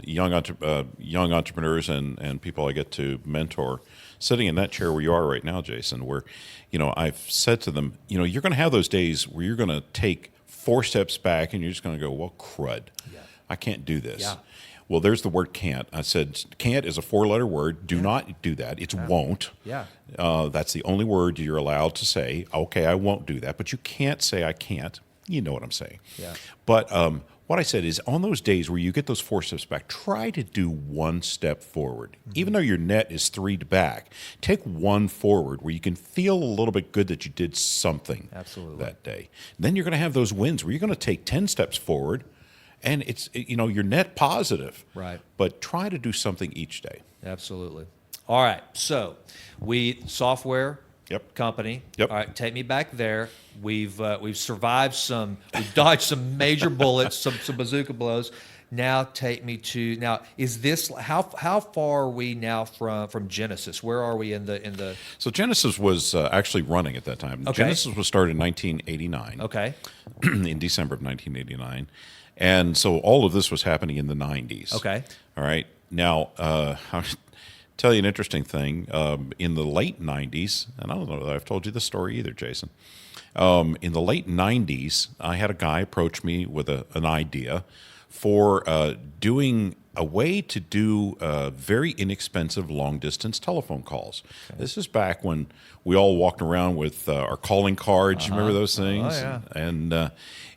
young entrepreneurs and people I get to mentor, sitting in that chair where you are right now, Jason, where I've said to them, you're going to have those days where you're going to take 4 steps back and you're just going to go, well, crud, I can't do this. Yeah. Well, there's the word can't. I said can't is a 4-letter word. Do not do that. It's won't. Yeah. That's the only word you're allowed to say. Okay, I won't do that, but you can't say I can't. You know what I'm saying. Yeah. But what I said is, on those days where you get those 4 steps back, try to do 1 step forward. Even though your net is 3 back, take 1 forward where you can feel a little bit good that you did something that day. Then you're going to have those wins where you're going to take 10 steps forward, and it's your net positive. Right. But try to do something each day. Absolutely. All right. So software. Yep. Company. Yep. All right, take me back there. We've survived we've dodged some major bullets, some bazooka blows. Now take me to is this how far are we now from Genesis? Where are we in the So Genesis was actually running at that time. Okay. Genesis was started in 1989. Okay. In December of 1989. And so all of this was happening in the 90s. Okay. All right. Now, I'll tell you an interesting thing. In the late 90s, and I don't know that I've told you this story either, Jason. In the late 90s, I had a guy approach me with an idea for doing a way to do very inexpensive long-distance telephone calls. Okay. This is back when we all walked around with our calling cards. You remember those things? Oh, yeah.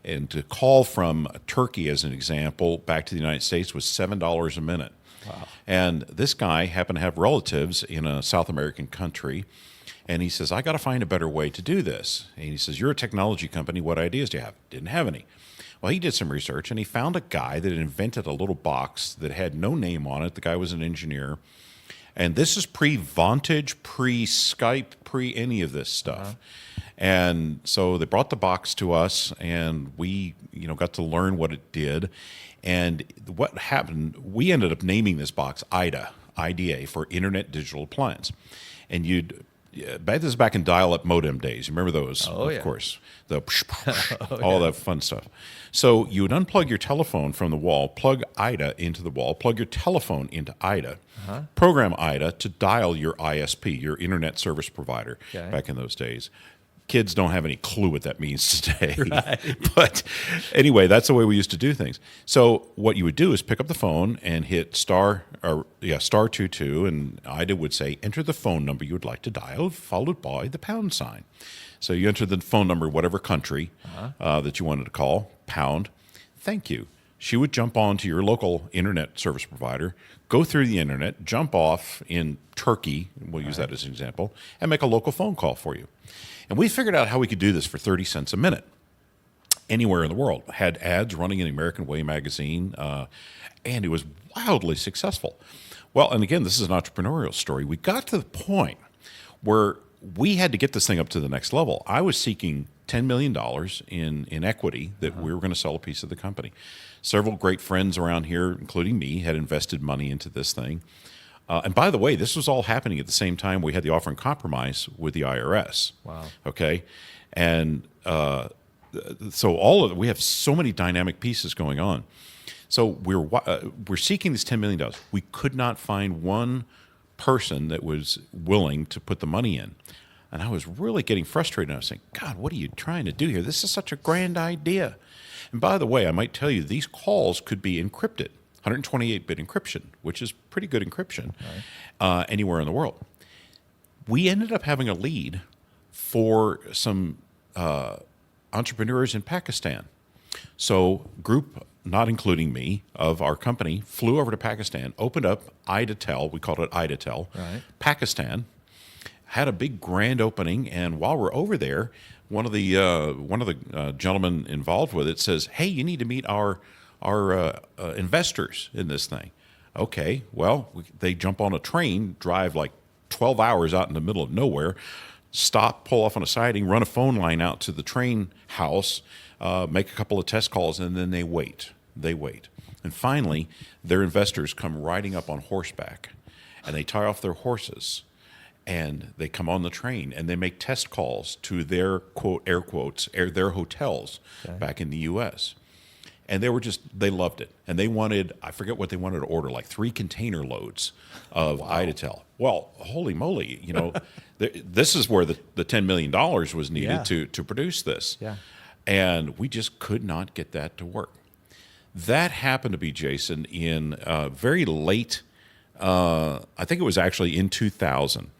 And to call from Turkey, as an example, back to the United States was $7 a minute. Wow. And this guy happened to have relatives in a South American country, and he says, I got to find a better way to do this. And he says, you're a technology company. What ideas do you have? Didn't have any. Well, he did some research, and he found a guy that had invented a little box that had no name on it. The guy was an engineer. And this is pre-Vontage, pre-Skype, pre-any of this stuff. Uh-huh. And so they brought the box to us, and we got to learn what it did. And what happened, we ended up naming this box IDA for Internet Digital Appliance. And this is back in dial-up modem days. You remember those? Oh, yeah. Of course. The all that fun stuff. So you would unplug your telephone from the wall, plug IDA into the wall, plug your telephone into IDA, program IDA to dial your ISP, your internet service provider, Okay. back in those days. Kids don't have any clue what that means today. But anyway, that's the way we used to do things. So what you would do is pick up the phone and hit star 22, and IDA would say, enter the phone number you would like to dial, followed by the pound sign. So you enter the phone number, whatever country that you wanted to call, pound, thank you. She would jump on to your local internet service provider, go through the internet, jump off in Turkey, we'll use that as an example, and make a local phone call for you. And we figured out how we could do this for 30 cents a minute anywhere in the world. Had ads running in American Way magazine, and it was wildly successful. Well, and again, this is an entrepreneurial story. We got to the point where we had to get this thing up to the next level. I was seeking $10 million in equity that we were going to sell a piece of the company. Several great friends around here, including me, had invested money into this thing. And by the way, this was all happening at the same time we had the offer in compromise with the IRS. Wow. Okay, and so we have so many dynamic pieces going on. So we're seeking this $10 million. We could not find one person that was willing to put the money in, and I was really getting frustrated. I was saying, God, what are you trying to do here? This is such a grand idea. And by the way, I might tell you these calls could be encrypted. 128-bit encryption, which is pretty good encryption anywhere in the world. We ended up having a lead for some entrepreneurs in Pakistan. So group, not including me, of our company flew over to Pakistan, opened up IDATEL, we called it IDATEL, Pakistan, had a big grand opening, and while we're over there, one of the gentlemen involved with it says, hey, you need to meet our investors in this thing. Okay, well, they jump on a train, drive like 12 hours out in the middle of nowhere, stop, pull off on a siding, run a phone line out to the train house, make a couple of test calls, and then they wait. And finally, their investors come riding up on horseback, and they tie off their horses, and they come on the train, and they make test calls to their, quote, air quotes, their hotels back in the U.S., and they loved it. And they wanted, I forget what they wanted to order, like 3 container loads of IDATEL. Well, holy moly, this is where the $10 million was needed to produce this. Yeah. And we just could not get that to work. That happened to be, Jason, in very late, I think it was actually in 2000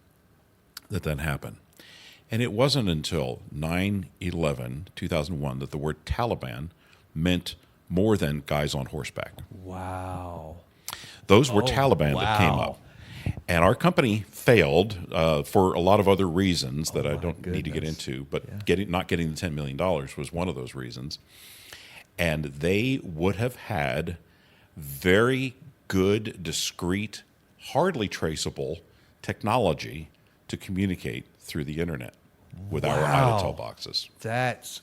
that happened. And it wasn't until 9/11/2001 that the word Taliban meant more than guys on horseback. Wow. Those were Taliban that came up. And our company failed for a lot of other reasons that I don't need to get into, but not getting the $10 million was one of those reasons. And they would have had very good, discreet, hardly traceable technology to communicate through the internet with our IDATEL boxes. That's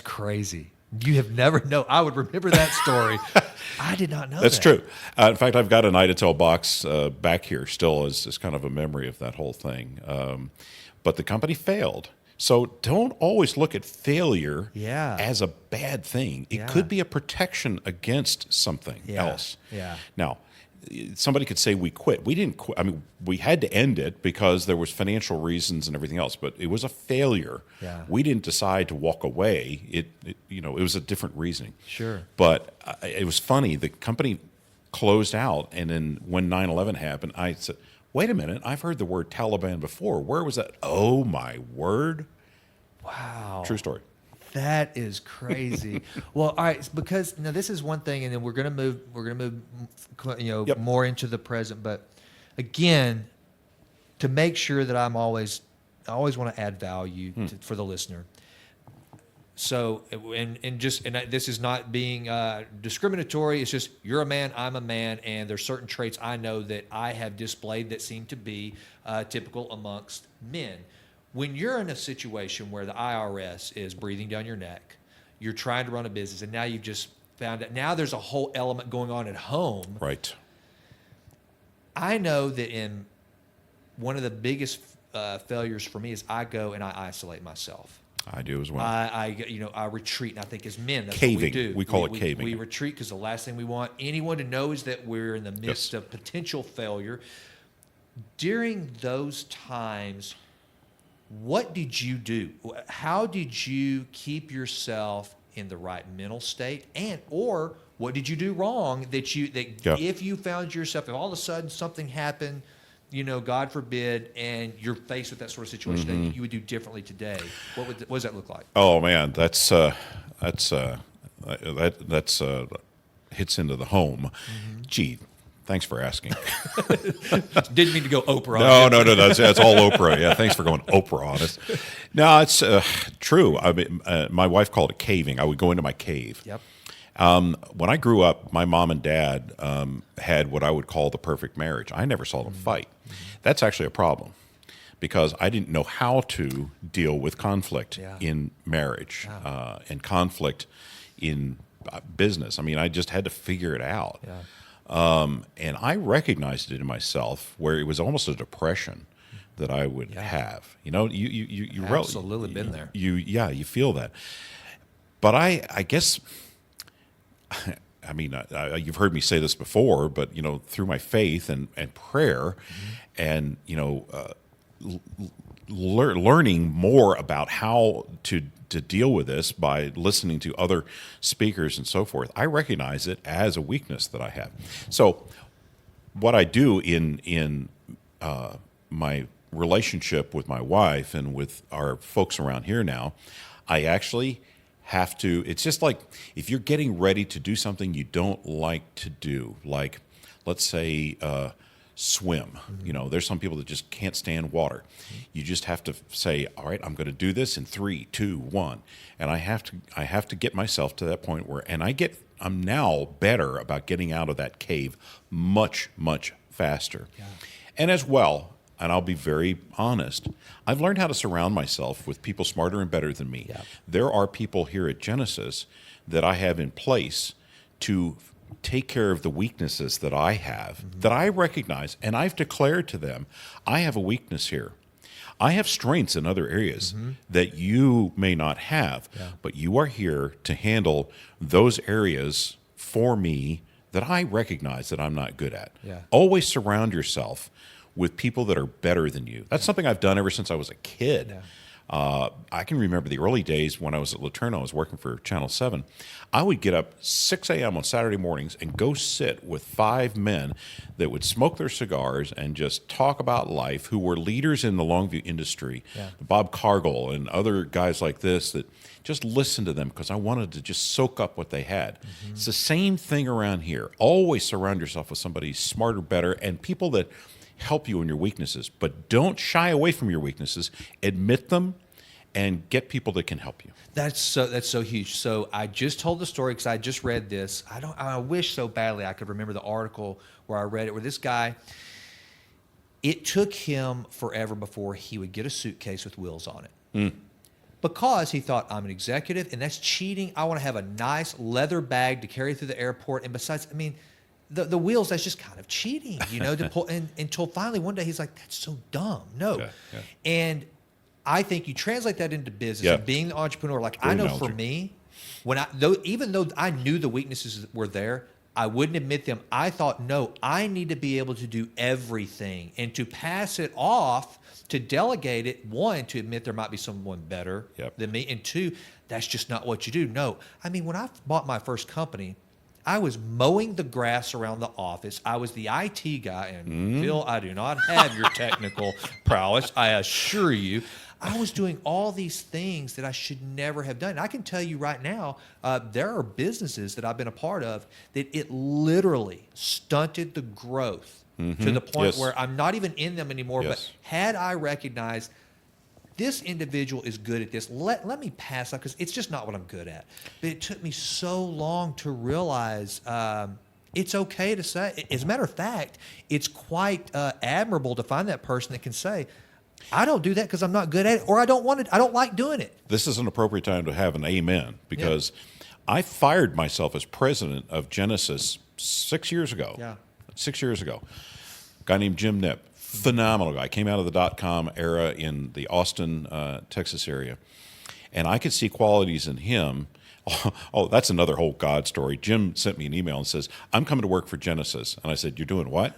crazy. You have never known. I would remember that story. I did not know That's that. true. In fact, I've got an IDATEL box back here still as kind of a memory of that whole thing. But the company failed. So don't always look at failure as a bad thing. It could be a protection against something else. Yeah. Now, somebody could say we quit. We didn't quit. I mean, we had to end it because there was financial reasons and everything else, but it was a failure. Yeah. We didn't decide to walk away. It was a different reasoning. Sure. But it was funny. The company closed out, and then when 9/11 happened, I said, wait a minute, I've heard the word Taliban before. Where was that? Oh, my word. Wow. True story. That is crazy. Well, all right, because now this is one thing, and then we're gonna move more into the present. But again, to make sure that I always want to add value for the listener. So, this is not being discriminatory. It's just you're a man, I'm a man, and there's certain traits I know that I have displayed that seem to be typical amongst men. When you're in a situation where the IRS is breathing down your neck, you're trying to run a business, and now you've just found out, now there's a whole element going on at home. Right. I know that in one of the biggest failures for me is I go and I isolate myself. I do as well. I retreat, and I think as men, that's Caving. what we do. We call it caving. We retreat because the last thing we want anyone to know is that we're in the midst of potential failure. During those times, what did you do? How did you keep yourself in the right mental state, or what did you do wrong if you found yourself, if all of a sudden something happened, God forbid, and you're faced with that sort of situation that you would do differently today? What does that look like? Oh man, that's hits into the home. Gee, thanks for asking. Didn't mean to go Oprah. No, that's all Oprah. Yeah, thanks for going Oprah on us. No, it's true. I mean, my wife called it caving. I would go into my cave. Yep. When I grew up, my mom and dad had what I would call the perfect marriage. I never saw them fight. That's actually a problem because I didn't know how to deal with conflict in marriage and conflict in business. I mean, I just had to figure it out. Yeah. And I recognized it in myself where it was almost a depression that I would have. You absolutely been there. You feel that. But I guess, I mean, you've heard me say this before, but through my faith and prayer, and learning more about how to deal with this by listening to other speakers and so forth, I recognize it as a weakness that I have. So, what I do in my relationship with my wife and with our folks around here now, I actually have to. It's just like if you're getting ready to do something you don't like to do, like let's say swim. There's some people that just can't stand water. You just have to say, all right, I'm going to do this in 3, 2, 1, and I have to get myself to that point where, and I'm now better about getting out of that cave much faster. And as well, and I'll be very honest, I've learned how to surround myself with people smarter and better than me. There are people here at Genesis that I have in place to take care of the weaknesses that I have, that I recognize, and I've declared to them, I have a weakness here. I have strengths in other areas that you may not have, but you are here to handle those areas for me that I recognize that I'm not good at. Always surround yourself with people that are better than you. That's something I've done ever since I was a kid. I can remember the early days when I was at LeTourneau, I was working for Channel 7. I would get up 6 a.m. on Saturday mornings and go sit with 5 men that would smoke their cigars and just talk about life, who were leaders in the Longview industry, Bob Cargill and other guys like this, that just listened to them because I wanted to just soak up what they had. It's the same thing around here. Always surround yourself with somebody smarter, better, and people that help you in your weaknesses, but don't shy away from your weaknesses. Admit them and get people that can help you. That's so huge. So I just told the story because I just read this. I wish so badly I could remember the article where I read it, where this guy, it took him forever before he would get a suitcase with wheels on it. Because he thought, I'm an executive and that's cheating. I want to have a nice leather bag to carry through the airport. And besides, I mean, the wheels, that's just kind of cheating, to pull. And until finally one day he's like, that's so dumb. No. And I think you translate that into business and being the entrepreneur. Like I know for me, even though I knew the weaknesses were there, I wouldn't admit them. I thought, no, I need to be able to do everything and to pass it off, to delegate it. One, to admit there might be someone better than me. And two, that's just not what you do. No. I mean, when I bought my first company, I was mowing the grass around the office. I was the IT guy. And Phil, I do not have your technical prowess, I assure you. I was doing all these things that I should never have done. And I can tell you right now, there are businesses that I've been a part of that it literally stunted the growth to the point where I'm not even in them anymore. But had I recognized this individual is good at this, let me pass up because it's just not what I'm good at. But it took me so long to realize it's okay to say. As a matter of fact, it's quite admirable to find that person that can say, I don't do that because I'm not good at it, or I don't want it. I don't like doing it. This is an appropriate time to have an amen because I fired myself as president of Genesis 6 years ago. 6 years ago. A guy named Jim Knipp phenomenal guy. Came out of the .com era in the Austin, Texas area. And I could see qualities in him. Oh, that's another whole God story. Jim sent me an email and says, I'm coming to work for Genesis. And I said, you're doing what?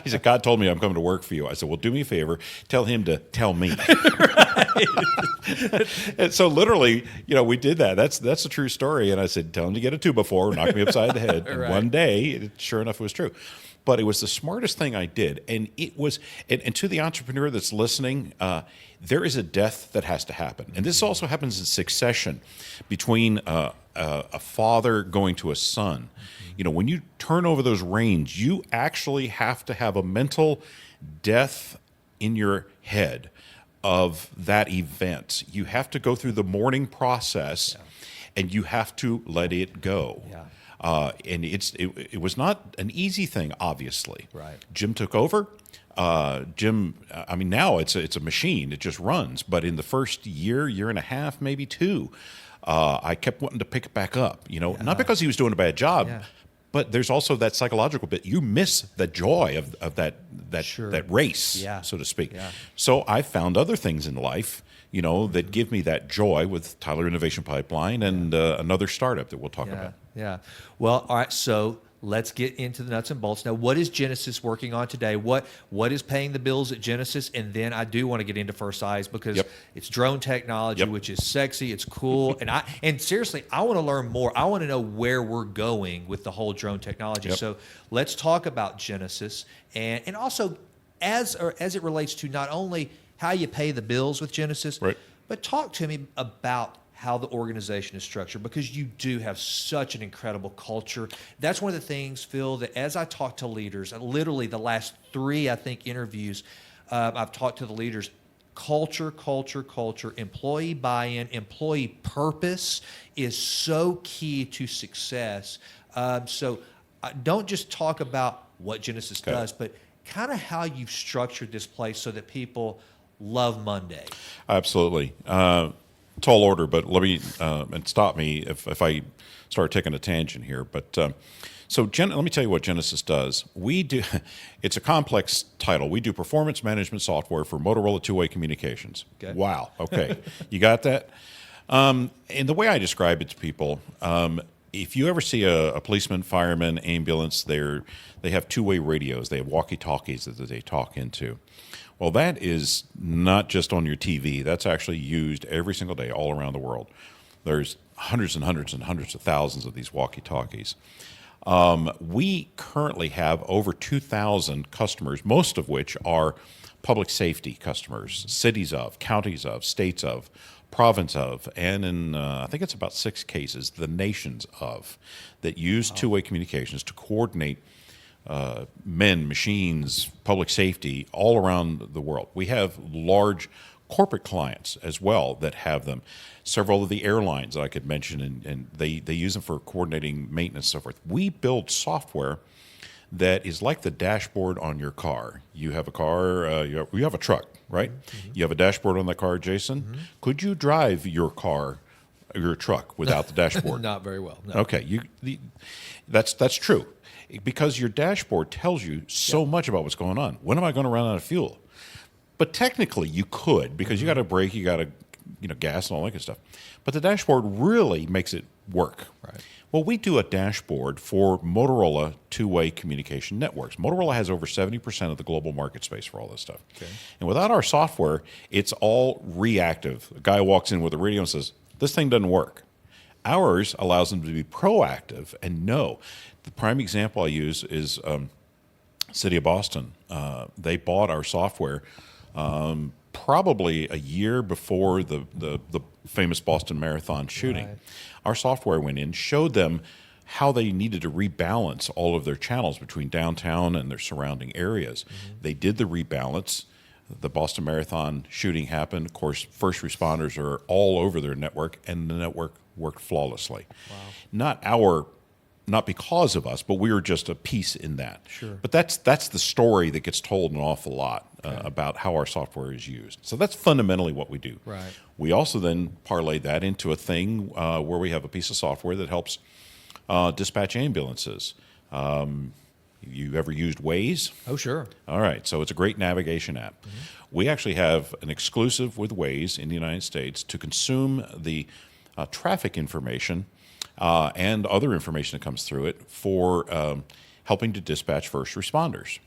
He said, God told me I'm coming to work for you. I said, well, do me a favor. Tell him to tell me. And so literally, we did that. That's a true story. And I said, tell him to get a 2x4, knock me upside the head. And one day, sure enough, it was true. But it was the smartest thing I did. And it was, and to the entrepreneur that's listening, there is a death that has to happen. And this also happens in succession between a father going to a son. When you turn over those reins, you actually have to have a mental death in your head of that event. You have to go through the mourning process, and you have to let it go. Yeah. And it was not an easy thing, obviously. Right. Jim took over. Jim, now it's a machine. It just runs. But in the first year and a half, maybe 2, I kept wanting to pick it back up. Not because he was doing a bad job, but there's also that psychological bit. You miss the joy of that race, so to speak. Yeah. So I found other things in life, that give me that joy with Tyler Innovation Pipeline and another startup that we'll talk about. Yeah. Well, all right. So let's get into the nuts and bolts. Now, what is Genesis working on today? What is paying the bills at Genesis? And then I do want to get into First Eyes because it's drone technology, which is sexy. It's cool. And seriously, I want to learn more. I want to know where we're going with the whole drone technology. So let's talk about Genesis and also as it relates to not only how you pay the bills with Genesis, but talk to me about how the organization is structured, because you do have such an incredible culture. That's one of the things, Phil, that as I talk to leaders, literally the last 3, I think, interviews, I've talked to the leaders, culture, employee buy-in, employee purpose is so key to success. So don't just talk about what Genesis does, but kind of how you've structured this place so that people love Monday. Absolutely. Tall order, but let me and stop me if I start taking a tangent here. But let me tell you what Genesis does. We do. It's a complex title. We do performance management software for Motorola two-way communications. Okay. Wow. Okay, you got that. And the way I describe it to people, if you ever see a policeman, fireman, ambulance, they have two-way radios. They have walkie-talkies that they talk into. Well, that is not just on your TV. That's actually used every single day all around the world. There's hundreds and hundreds and hundreds of thousands of these walkie-talkies. We currently have over 2,000 customers, most of which are public safety customers, cities of, counties of, states of, province of, and in, I think it's about 6 cases, the nations of, that use two-way communications to coordinate men, machines, public safety all around the world. We have large corporate clients as well that have them. Several of the airlines that I could mention, and they use them for coordinating maintenance and so forth. We build software that is like the dashboard on your car. You have a car, you have a truck, right? Mm-hmm. You have a dashboard on that car, Jason. Mm-hmm. Could you drive your car, your truck, without the dashboard? Not very well. No. Okay, that's true. Because your dashboard tells you so much about what's going on. When am I going to run out of fuel? But technically, you could, because you got to brake, you got to gas and all that good stuff. But the dashboard really makes it work. Right. Well, we do a dashboard for Motorola two-way communication networks. Motorola has over 70% of the global market space for all this stuff. Okay. And without our software, it's all reactive. A guy walks in with a radio and says, this thing doesn't work. Ours allows them to be proactive and know. The prime example I use is City of Boston. They bought our software probably a year before the famous Boston Marathon shooting. Right. Our software went in, showed them how they needed to rebalance all of their channels between downtown and their surrounding areas. Mm-hmm. They did the rebalance. The Boston Marathon shooting happened. Of course, first responders are all over their network, and the network worked flawlessly. Wow. Not because of us, but we were just a piece in that. Sure. But that's the story that gets told an awful lot about how our software is used. So that's fundamentally what we do. Right. We also then parlay that into a thing where we have a piece of software that helps dispatch ambulances. You ever used Waze? Oh, sure. All right, so it's a great navigation app. We actually have an exclusive with Waze in the United States to consume the traffic information and other information that comes through it for helping to dispatch first responders.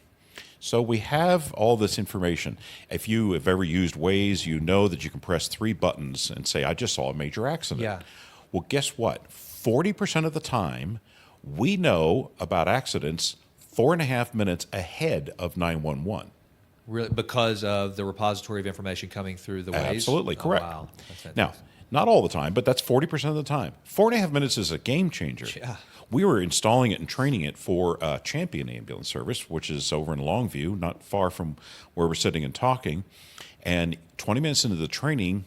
So we have all this information. If you have ever used Waze, you know that you can press 3 buttons and say, I just saw a major accident. Yeah. Well, guess what? 40% of the time, we know about accidents 4.5 minutes ahead of 911. Really, because of the repository of information coming through the Waze? Absolutely, correct. Oh, wow. That's Now, fantastic. not all the time, but that's 40% of the time. 4.5 minutes is a game changer. Yeah. We were installing it and training it for Champion Ambulance Service, which is over in Longview, not far from where we're sitting and talking. And 20 minutes into the training,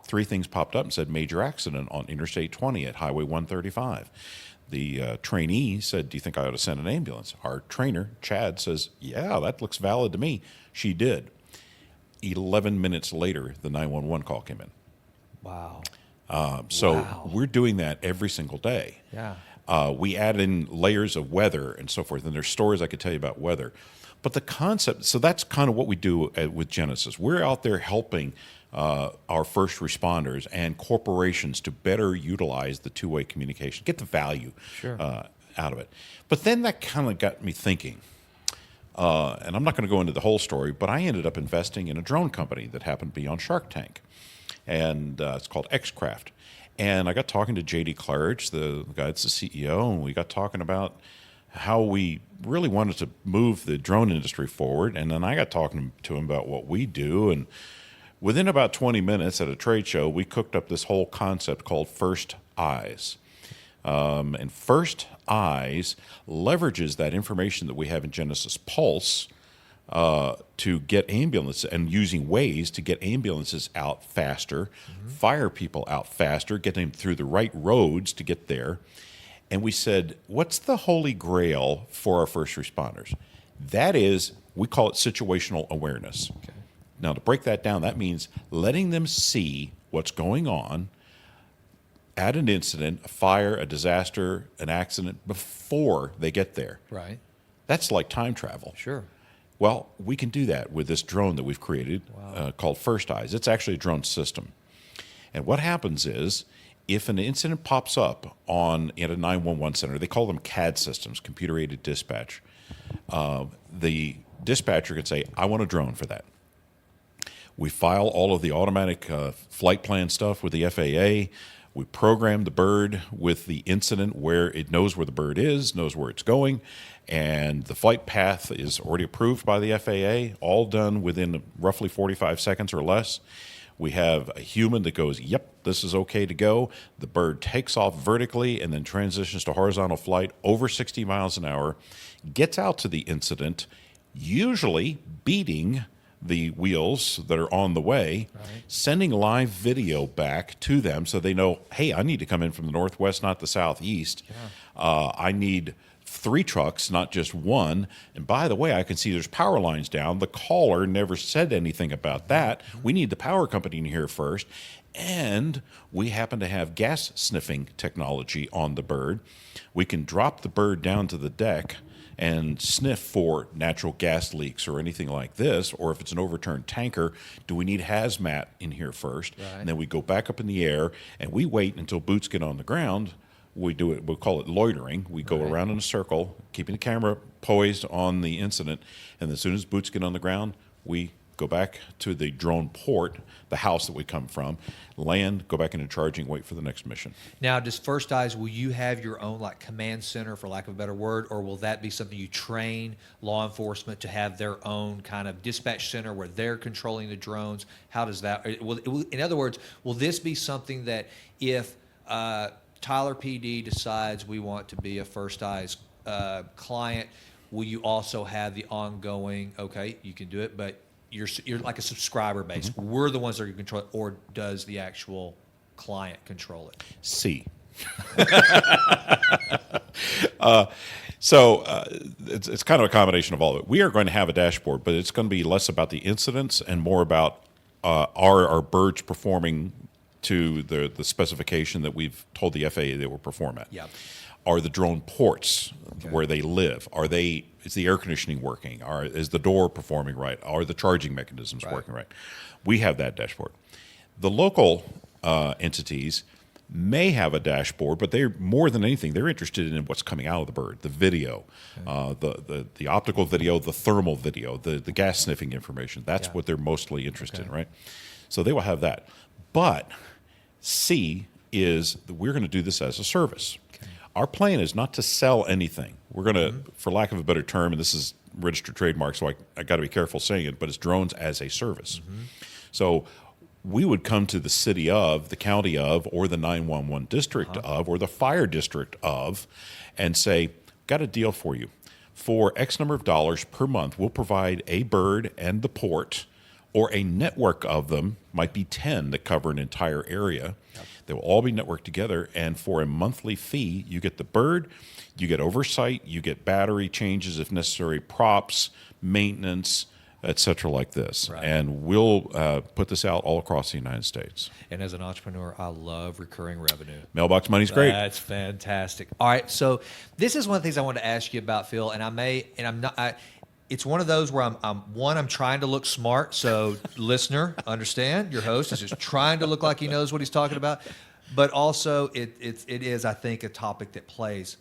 3 things popped up and said major accident on Interstate 20 at Highway 135. The trainee said, do you think I ought to send an ambulance? Our trainer, Chad, says, yeah, that looks valid to me. She did. 11 minutes later, the 911 call came in. Wow. So Wow. we're doing that every single day. Yeah. We add in layers of weather and so forth, and there's stories I could tell you about weather. But the concept, so that's kind of what we do with Genesis. We're out there helping our first responders and corporations to better utilize the two-way communication, get the value out of it. But then that kind of got me thinking, and I'm not going to go into the whole story, but I ended up investing in a drone company that happened to be on Shark Tank, and it's called Xcraft. And I got talking to J.D. Claridge, the guy that's the CEO, and we got talking about how we really wanted to move the drone industry forward. And then I got talking to him about what we do. And within about 20 minutes at a trade show, we cooked up this whole concept called First Eyes. And First Eyes leverages that information that we have in Genesis Pulse to get ambulances, and using Waze to get ambulances out faster, fire people out faster, get them through the right roads to get there. And we said, what's the holy grail for our first responders? That is, we call it situational awareness. Okay. Now, to break that down, that means letting them see what's going on at an incident, a fire, a disaster, an accident, before they get there. Right. That's like time travel. Sure. Well, we can do that with this drone that we've created called First Eyes. It's actually a drone system. And what happens is, if an incident pops up at a 911 center, they call them CAD systems, computer-aided dispatch, the dispatcher can say, I want a drone for that. We file all of the automatic flight plan stuff with the FAA. We program the bird with the incident where it knows where the bird is, knows where it's going, and the flight path is already approved by the FAA, all done within roughly 45 seconds or less. We have a human that goes, yep, this is okay to go. The bird takes off vertically and then transitions to horizontal flight over 60 miles an hour, gets out to the incident, usually beating the wheels that are on the way, sending live video back to them so they know, hey, I need to come in from the northwest, not the southeast. I need 3 trucks, not just 1. And by the way, I can see there's power lines down. The caller never said anything about that. We need the power company in here first. And we happen to have gas sniffing technology on the bird. We can drop the bird down to the deck and sniff for natural gas leaks or anything like this, or if it's an overturned tanker, do we need hazmat in here first? And then we go back up in the air, and we wait until boots get on the ground. We do it, we'll call it loitering. We go around in a circle, keeping the camera poised on the incident, and as soon as boots get on the ground, we go back to the drone port, the house that we come from, land, go back into charging, wait for the next mission. Now, does First Eyes, will you have your own like command center, for lack of a better word, or will that be something you train law enforcement to have their own kind of dispatch center where they're controlling the drones? How does that, in other words, will this be something that if Tyler PD decides we want to be a First Eyes client, will you also have the ongoing, okay, you can do it, but you're like a subscriber base. We're the ones that are going to control it, or does the actual client control it? C. So it's kind of a combination of all of it. We are going to have a dashboard, but it's going to be less about the incidents and more about are our birds performing to the specification that we've told the FAA they will perform at. Yeah. are the drone ports where they live? Is the air conditioning working? Is the door performing right? Are the charging mechanisms working right? We have that dashboard. The local entities may have a dashboard, but they're more than anything, they're interested in what's coming out of the bird, the video, the optical video, the thermal video, the gas sniffing information. That's what they're mostly interested in, right? So they will have that. But C is that we're going to do this as a service. Our plan is not to sell anything. We're going to, for lack of a better term, and this is registered trademark, so I got to be careful saying it, but it's drones as a service. So we would come to the city of, the county of, or the 911 district of, or the fire district of, and say, got a deal for you. For X number of dollars per month, we'll provide a bird and the port, or a network of them, might be 10 that cover an entire area. They will all be networked together, and for a monthly fee, you get the bird, you get oversight, you get battery changes if necessary, props, maintenance, et cetera, like this. And we'll put this out all across the United States. And as an entrepreneur, I love recurring revenue. Mailbox money's great. That's fantastic. All right, so this is one of the things I wanted to ask you about, Phil, and I'm not. It's one of those where I'm trying to look smart. So, listener, understand your host is just trying to look like he knows what he's talking about. But also, it is, I think, a topic that plays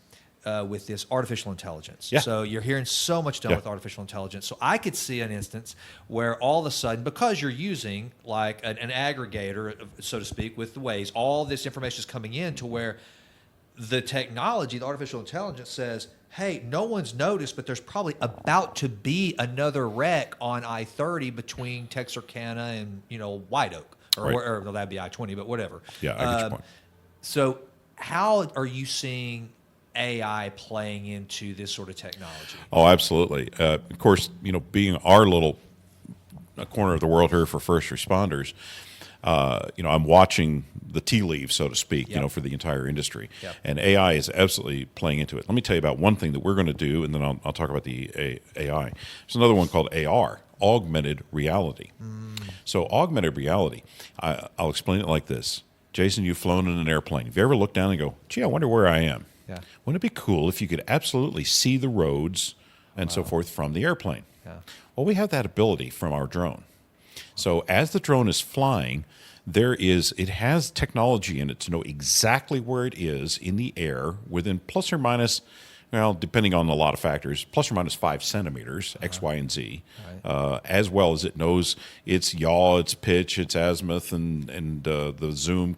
with this artificial intelligence. Yeah. So you're hearing so much done with artificial intelligence. So I could see an instance where all of a sudden, because you're using like an aggregator, so to speak, with the Waze, all this information is coming in to where the technology, the artificial intelligence says, hey, no one's noticed, but there's probably about to be another wreck on I-30 between Texarkana and, White Oak. Or that'd be I-20, but whatever. Yeah, I get your point. So how are you seeing AI playing into this sort of technology? Oh, absolutely. Of course, being our little corner of the world here for first responders, I'm watching the tea leaves, so to speak, for the entire industry. And AI is absolutely playing into it. Let me tell you about one thing that we're going to do, and then I'll talk about the AI. There's another one called AR, augmented reality. So augmented reality, I'll explain it like this. Jason, you've flown in an airplane. Have you ever looked down and go, gee, I wonder where I am? Yeah. Wouldn't it be cool if you could absolutely see the roads and so forth from the airplane? Yeah. Well, we have that ability from our drone. So as the drone is flying, it has technology in it to know exactly where it is in the air within plus or minus, depending on a lot of factors, plus or minus 5 centimeters, X, Y, and Z, as well as it knows its yaw, its pitch, its azimuth, and the zoom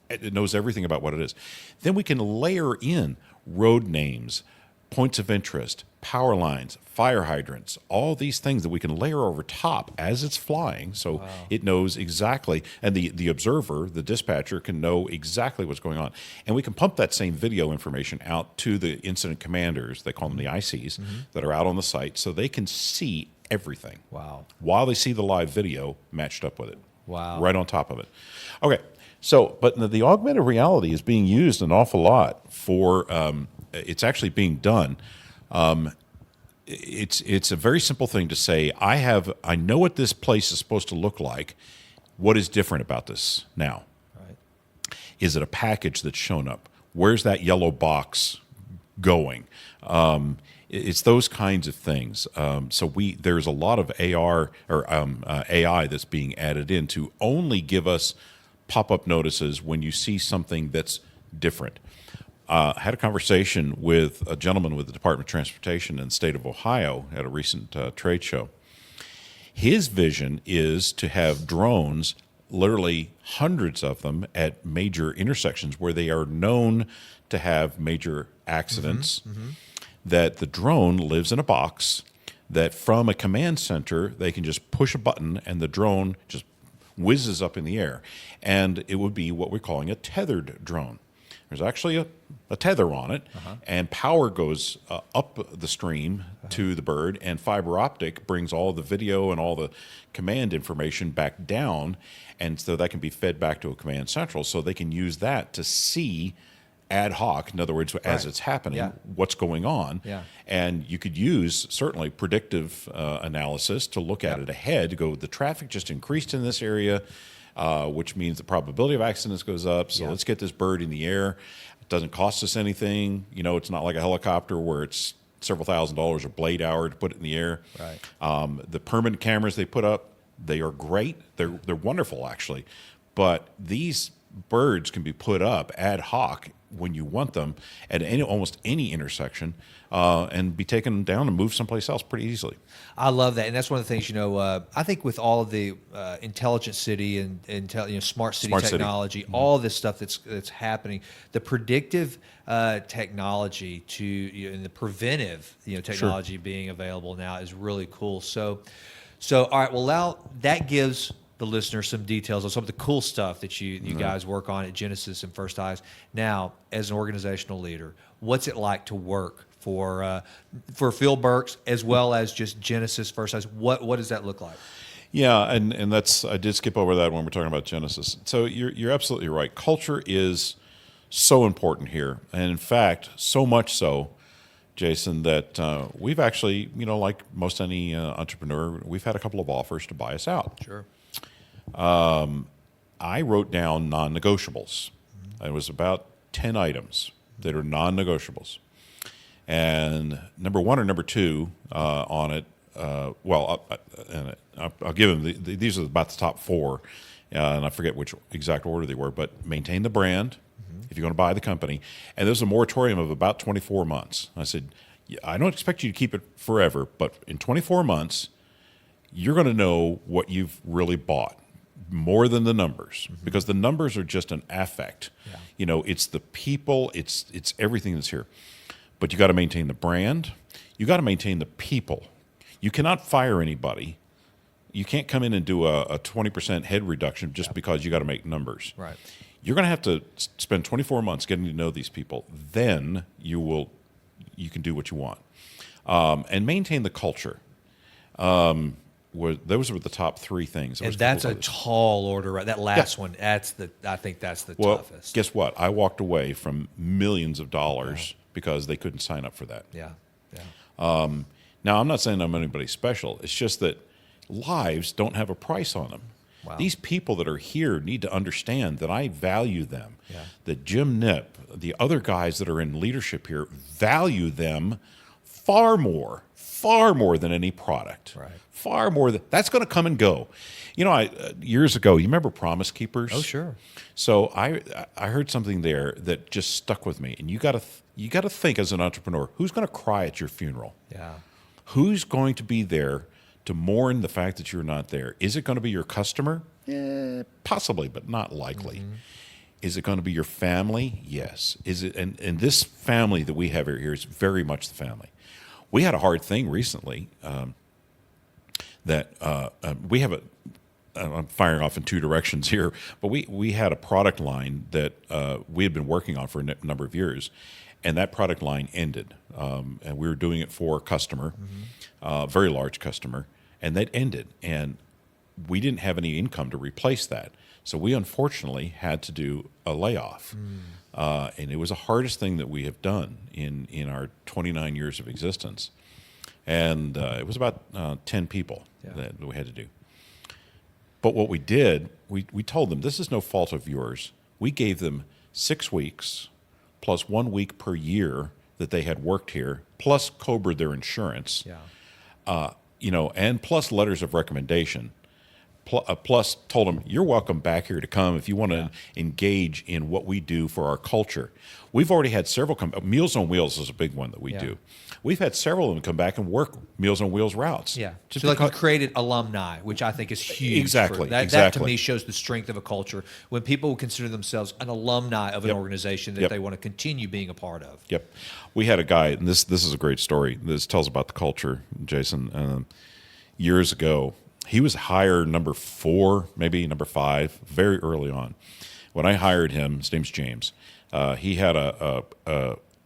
it knows everything about what it is. Then we can layer in road names, points of interest, power lines, fire hydrants, all these things that we can layer over top as it's flying. So it knows exactly, and the observer, the dispatcher, can know exactly what's going on. And we can pump that same video information out to the incident commanders, they call them the ICs, that are out on the site, so they can see everything. Wow. While they see the live video matched up with it. Wow. Right on top of it. Okay. So, but the augmented reality is being used an awful lot for, it's actually being done. It's a very simple thing to say, I know what this place is supposed to look like. What is different about this now? Right. Is it a package that's shown up? Where's that yellow box going? It's those kinds of things. So there's a lot of AR or AI that's being added in to only give us pop-up notices when you see something that's different. I had a conversation with a gentleman with the Department of Transportation in the state of Ohio at a recent trade show. His vision is to have drones, literally hundreds of them, at major intersections where they are known to have major accidents, that the drone lives in a box, that from a command center, they can just push a button and the drone just whizzes up in the air. And it would be what we're calling a tethered drone. There's actually a tether on it, and power goes up the stream to the bird, and fiber optic brings all the video and all the command information back down, and so that can be fed back to a command central, so they can use that to see ad hoc, in other words, as it's happening, what's going on. And you could use, certainly, predictive analysis to look at it ahead, to go, the traffic just increased in this area, which means the probability of accidents goes up, so let's get this bird in the air. It doesn't cost us anything. It's not like a helicopter where it's several $1,000s a blade hour to put it in the air. Right. The permanent cameras they put up, they are great. They're wonderful, actually. But these birds can be put up ad hoc when you want them at almost any intersection, and be taken down and moved someplace else pretty easily. I love that, and that's one of the things. I think with all of the intelligent city and smart city technology, all this stuff that's happening, the predictive technology and the preventive technology being available now is really cool. So all right. Well, now that gives the listener some details on some of the cool stuff that you guys work on at Genesis and First Eyes. Now, as an organizational leader, what's it like to work for Phil Burks as well as just Genesis, First Eyes? What does that look like? Yeah, and I did skip over that when we're talking about Genesis. So you're absolutely right. Culture is so important here, and in fact, so much so, Jason, that we've actually, like most any entrepreneur, we've had a couple of offers to buy us out. Sure. I wrote down non-negotiables. It was about 10 items that are non-negotiables. And number one or number two on it, I'll give them, these are about the top four, and I forget which exact order they were, but maintain the brand if you're going to buy the company. And there's a moratorium of about 24 months. I said, I don't expect you to keep it forever, but in 24 months, you're going to know what you've really bought more than the numbers, because the numbers are just an affect. Yeah. It's the people, it's everything that's here. But you got to maintain the brand. You got to maintain the people. You cannot fire anybody. You can't come in and do a 20% head reduction just because you got to make numbers. Right. You're going to have to spend 24 months getting to know these people. Then you can do what you want, and maintain the culture. Those were the top three things. And that's a tall order, right? That last one, I think that's the toughest. Guess what? I walked away from millions of dollars because they couldn't sign up for that. Yeah. Now, I'm not saying I'm anybody special. It's just that lives don't have a price on them. Wow. These people that are here need to understand that I value them. Yeah. That Jim Nip, the other guys that are in leadership here, value them far more than any product. Right. Far more that's going to come and go. Years ago, you remember Promise Keepers? Oh, sure. So I heard something there that just stuck with me. And you got to think as an entrepreneur, who's going to cry at your funeral? Yeah. Who's going to be there to mourn the fact that you're not there? Is it going to be your customer? Possibly, but not likely. Mm-hmm. Is it going to be your family? Yes. Is it? And this family that we have here is very much the family. We had a hard thing recently that we have I'm firing off in two directions here, but we had a product line that we had been working on for a number of years, and that product line ended. And we were doing it for a customer, a very large customer, and that ended. And we didn't have any income to replace that. So we unfortunately had to do a layoff. And it was the hardest thing that we have done in our 29 years of existence. And it was about 10 people that we had to do. But what we did, we told them, this is no fault of yours. We gave them 6 weeks plus 1 week per year that they had worked here, plus COBRA'd their insurance, and plus letters of recommendation. Plus told them, you're welcome back here to come if you want to engage in what we do for our culture. We've already had several Meals on Wheels is a big one that we do. We've had several of them come back and work Meals on Wheels routes. Yeah. So like you created alumni, which I think is huge. Exactly. That to me shows the strength of a culture when people consider themselves an alumni of an organization that they want to continue being a part of. Yep. We had a guy, and this is a great story. This tells about the culture, Jason. Years ago, he was hire number 4, maybe number 5, very early on. When I hired him, his name's James. He had a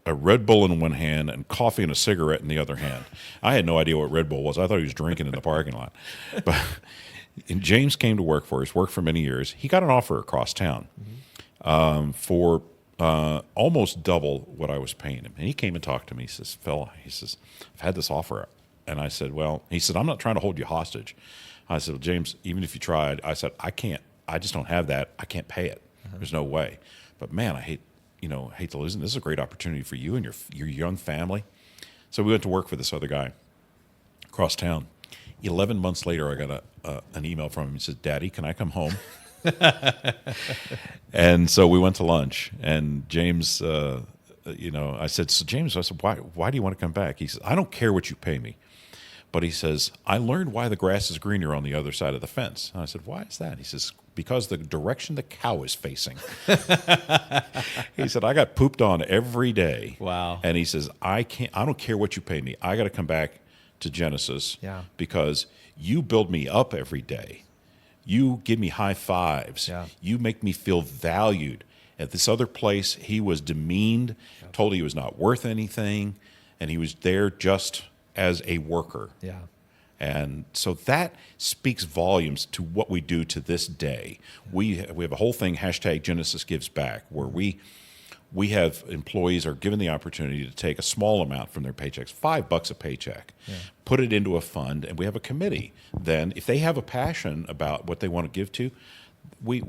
Red Bull in one hand and coffee and a cigarette in the other hand. I had no idea what Red Bull was. I thought he was drinking in the parking lot. But James came to work for us, worked for many years. He got an offer across town for almost double what I was paying him. And he came and talked to me. He says, "Phil," he says, "I've had this offer." And I said, "Well," he said, "I'm not trying to hold you hostage." I said, "Well, James, even if you tried," I said, "I can't. I just don't have that. I can't pay it. There's no way. But man, hate to lose it. This is a great opportunity for you and your young family. So we went to work for this other guy across town. 11 months later, I got an email from him. He said, "Daddy, can I come home?" And so we went to lunch. And James, I said, "So James," I said, why do you want to come back? He says, "I don't care what you pay me." But he says, "I learned why the grass is greener on the other side of the fence." And I said, "Why is that?" He says, "Because the direction the cow is facing." He said, "I got pooped on every day." Wow. And he says, I don't care what you pay me. I got to come back to Genesis because you build me up every day. You give me high fives. Yeah. You make me feel valued. At this other place, he was demeaned, told he was not worth anything, and he was there just as a worker. Yeah. And so that speaks volumes to what we do to this day. We have a whole thing, hashtag Genesis Gives Back, where we have employees are given the opportunity to take a small amount from their paychecks, $5 a paycheck, put it into a fund, and we have a committee. Then if they have a passion about what they want to give to, we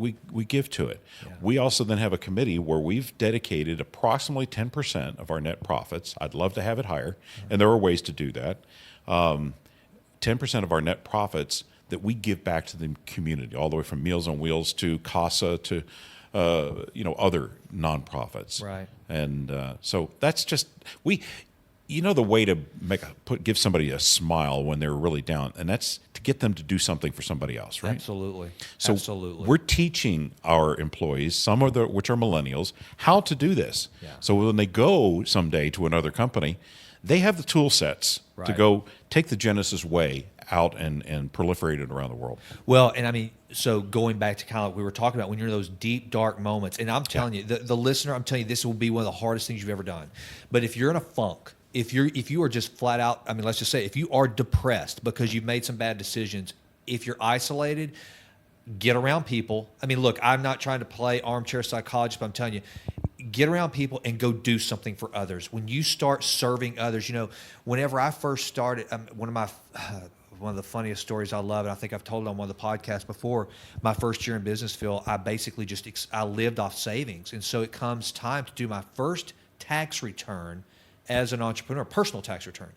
give to it. Yeah. We also then have a committee where we've dedicated approximately 10% of our net profits. I'd love to have it higher, and there are ways to do that. 10% of our net profits that we give back to the community, all the way from Meals on Wheels to CASA to other nonprofits. Right. And so that's just the way to give somebody a smile when they're really down, and that's to get them to do something for somebody else, right? Absolutely. So Absolutely. We're teaching our employees, some of which are millennials, how to do this. Yeah. So when they go someday to another company, they have the tool sets to go take the Genesis way out and proliferate it around the world. Well, and I mean, so going back to kind of like we were talking about when you're in those deep, dark moments, and I'm telling you, the listener, I'm telling you, this will be one of the hardest things you've ever done. But if you're in a funk, if you are just flat out, I mean, let's just say, if you are depressed because you've made some bad decisions, if you're isolated, get around people. I mean, look, I'm not trying to play armchair psychologist, but I'm telling you, get around people and go do something for others. When you start serving others, whenever I first started, one of the funniest stories I love, and I think I've told it on one of the podcasts before, my first year in business, Phil, I basically I lived off savings. And so it comes time to do my first tax return as an entrepreneur, personal tax return.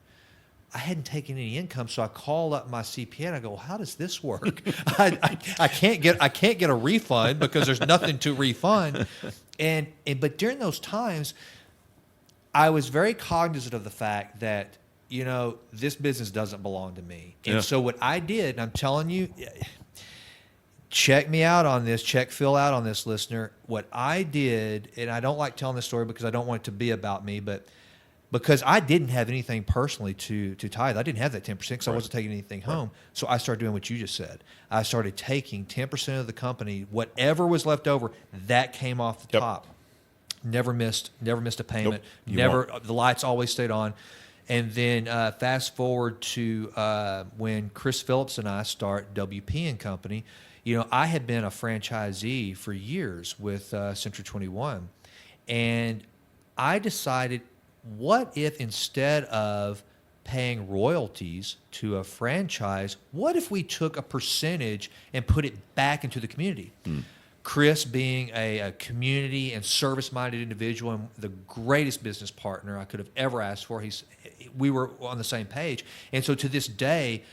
I hadn't taken any income, so I call up my CPA and I go, "Well, how does this work? I can't get a refund because there's nothing to refund." But during those times, I was very cognizant of the fact that this business doesn't belong to me. And so what I did, and I'm telling you, check me out on this, check Phil out on this, listener. What I did, and I don't like telling this story because I don't want it to be about me, but because I didn't have anything personally to tithe. I didn't have that 10% because I wasn't taking anything home. So I started doing what you just said. I started taking 10% of the company, whatever was left over, that came off the top. Never missed a payment. The lights always stayed on. And then fast forward to when Chris Phillips and I start WP and Company. I had been a franchisee for years with Century 21, and I decided, what if instead of paying royalties to a franchise, what if we took a percentage and put it back into the community? Chris, being a community and service-minded individual and the greatest business partner I could have ever asked for, we were on the same page. And so to this day,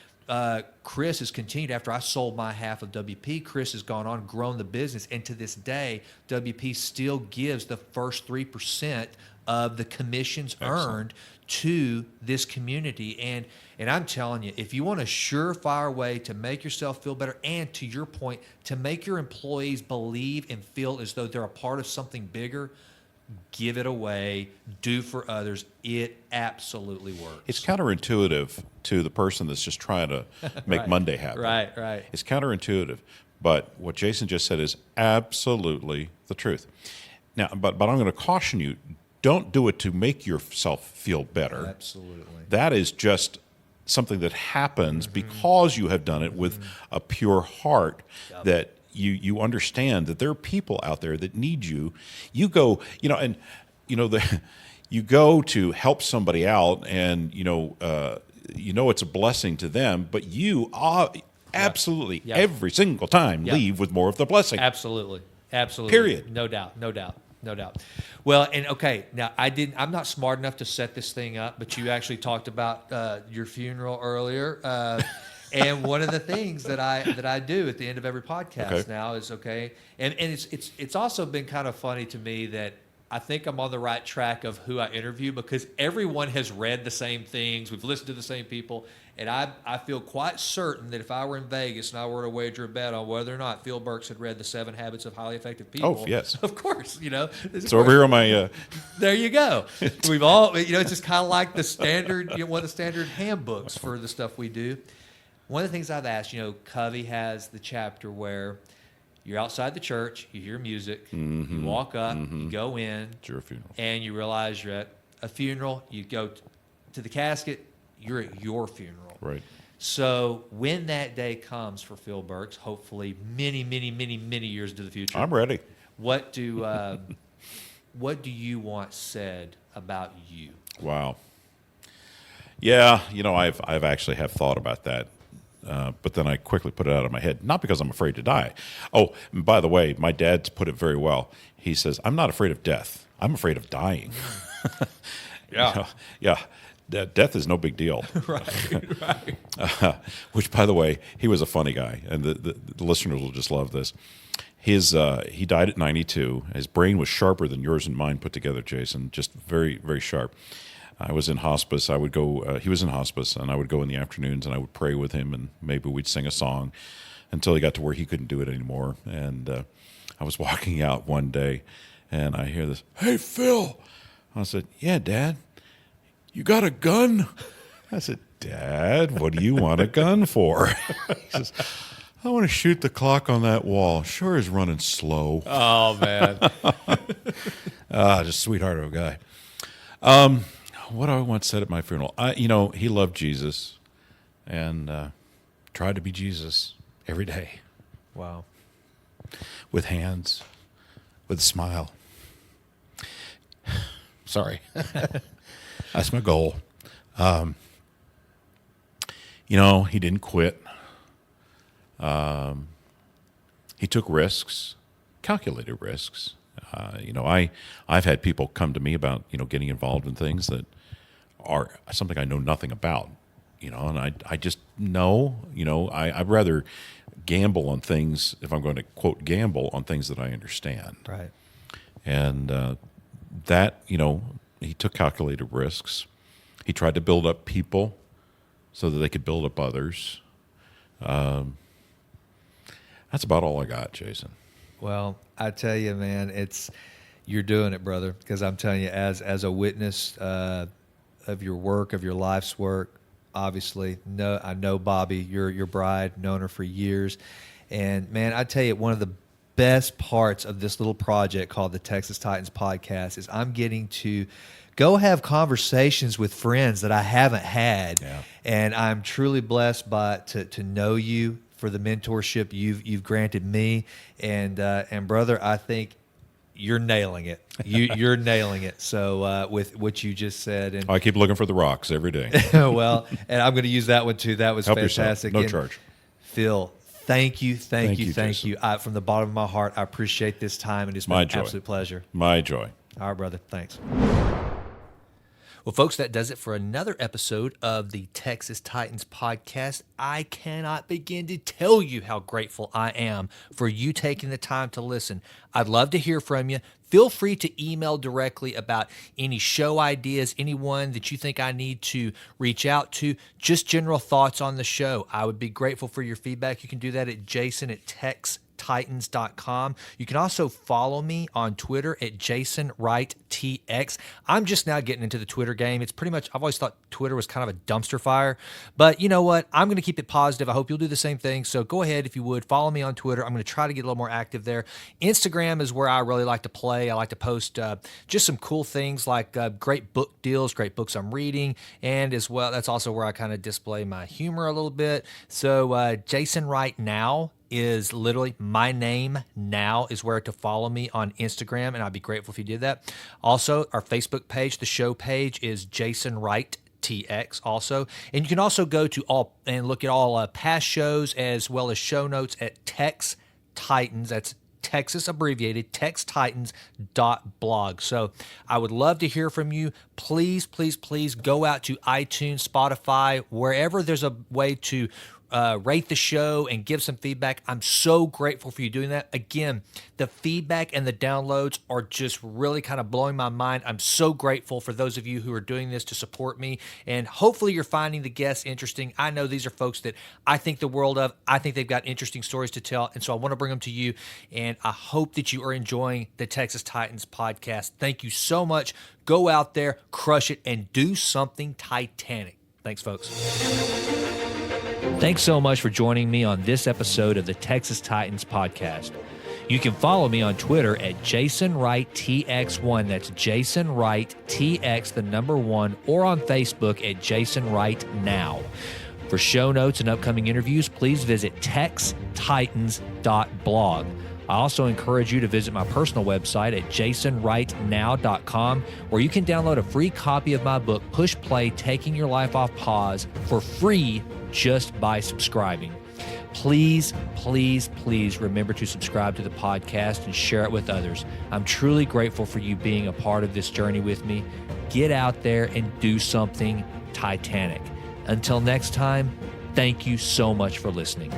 Chris has continued. After I sold my half of WP, Chris has gone on, grown the business, and to this day, WP still gives the first 3% of the commissions earned to this community. And I'm telling you, if you want a surefire way to make yourself feel better, and to your point, to make your employees believe and feel as though they're a part of something bigger, give it away, do for others. It absolutely works. It's counterintuitive to the person that's just trying to make Monday happen. Right. It's counterintuitive. But what Jason just said is absolutely the truth. Now, but I'm going to caution you, don't do it to make yourself feel better. Absolutely. That is just something that happens because you have done it with a pure heart, that you understand that there are people out there that need you. You go, you go to help somebody out, and it's a blessing to them, but you absolutely every single time leave with more of the blessing. Absolutely. Period. No doubt. No doubt. Well, and okay, now I'm not smart enough to set this thing up, but you actually talked about your funeral earlier. And one of the things that I do at the end of every podcast now is and it's also been kind of funny to me that I think I'm on the right track of who I interview because everyone has read the same things. We've listened to the same people. And I feel quite certain that if I were in Vegas and I were to wager a bet on whether or not Phil Burks had read the 7 Habits of Highly Effective People. Oh, yes. Of course, It's over here on my... There you go. We've all, it's just kind of like the standard, one of the standard handbooks for the stuff we do. One of the things I've asked, Covey has the chapter where you're outside the church, you hear music, you walk up, you go in, It's your funeral. and you realize you're at a funeral. You go to the casket, you're at your funeral. Right. So when that day comes for Phil Burks, hopefully many, many, many, many years into the future, I'm ready. what do you want said about you? Wow. Yeah, I've actually have thought about that. But then I quickly put it out of my head, not because I'm afraid to die. Oh, and by the way, my dad's put it very well. He says, I'm not afraid of death. I'm afraid of dying. Yeah. Yeah. Death is no big deal. Right. Which, by the way, he was a funny guy, and the listeners will just love this. He died at 92. His brain was sharper than yours and mine put together, Jason, just very, very sharp. I was in hospice. I would go. He was in hospice, and I would go in the afternoons, and I would pray with him, and maybe we'd sing a song until he got to where he couldn't do it anymore. And I was walking out one day, and I hear this, "Hey, Phil." I said, "Yeah, Dad. You got a gun?" I said, "Dad, what do you want a gun for?" He says, "I want to shoot the clock on that wall. Sure is running slow." Oh, man. Just sweetheart of a guy. What do I want said at my funeral? He loved Jesus and tried to be Jesus every day. Wow. With hands, with a smile. Sorry. That's my goal. He didn't quit. He took risks, calculated risks. I've had people come to me about, getting involved in things that are something I know nothing about, and I just know, I'd rather gamble on things, if I'm going to, quote, gamble on things that I understand. Right. And that, he took calculated risks. He tried to build up people so that they could build up others. That's about all I got, Jason. Well, I tell you, man, you're doing it, brother, because I'm telling you, as a witness of your work, of your life's work, obviously, I know Bobby, your bride, known her for years. And, man, I tell you, one of the best parts of this little project called the Texas Titans Podcast is I'm getting to go have conversations with friends that I haven't had. Yeah. And I'm truly blessed to know you, for the mentorship you've granted me, and brother, I think you're nailing it. You're nailing it. So with what you just said, and I keep looking for the rocks every day. well, and I'm going to use that one too. That was Help fantastic. yourself. No charge. Phil, thank you. Thank you, From the bottom of my heart, I appreciate this time, and it's been an absolute pleasure. My joy. All right, brother. Thanks. Well, folks, that does it for another episode of the Texas Titans Podcast. I cannot begin to tell you how grateful I am for you taking the time to listen. I'd love to hear from you. Feel free to email directly about any show ideas, anyone that you think I need to reach out to, just general thoughts on the show. I would be grateful for your feedback. You can do that at jason@textitans.com. You can also follow me on Twitter at JasonWrightTX. I'm just now getting into the Twitter game. It's pretty much, I've always thought Twitter was kind of a dumpster fire, but you know what? I'm going to keep it positive. I hope you'll do the same thing. So go ahead, if you would, follow me on Twitter. I'm going to try to get a little more active there. Instagram is where I really like to play. I like to post just some cool things like great book deals, great books I'm reading, and as well, that's also where I kind of display my humor a little bit. So Jason Wright Now is literally my name now is where to follow me on Instagram, and I'd be grateful if you did that. Also, our Facebook page, the show page, is Jason Wright TX also. And you can also go to all and look at all past shows as well as show notes at Tex Titans. That's Texas abbreviated, TexTitans.blog. So I would love to hear from you. Please, please, please go out to iTunes, Spotify, wherever there's a way to rate the show and give some feedback. I'm so grateful for you doing that. Again, the feedback and the downloads are just really kind of blowing my mind. I'm so grateful for those of you who are doing this to support me, and hopefully you're finding the guests interesting. I know these are folks that I think the world of. I think they've got interesting stories to tell, and so I want to bring them to you, and I hope that you are enjoying the Texas Titans podcast. Thank you so much. Go out there, crush it, and do something titanic. Thanks, folks. Thanks so much for joining me on this episode of the Texas Titans podcast. You can follow me on Twitter at JasonWrightTX1. That's Jason Wright TX, the number 1, or on Facebook at Jason Wright Now. For show notes and upcoming interviews, please visit TexTitans.blog. I also encourage you to visit my personal website at jasonwrightnow.com, where you can download a free copy of my book, Push Play, Taking Your Life Off Pause, for free just by subscribing. Please, please, please remember to subscribe to the podcast and share it with others. I'm truly grateful for you being a part of this journey with me. Get out there and do something titanic. Until next time, thank you so much for listening.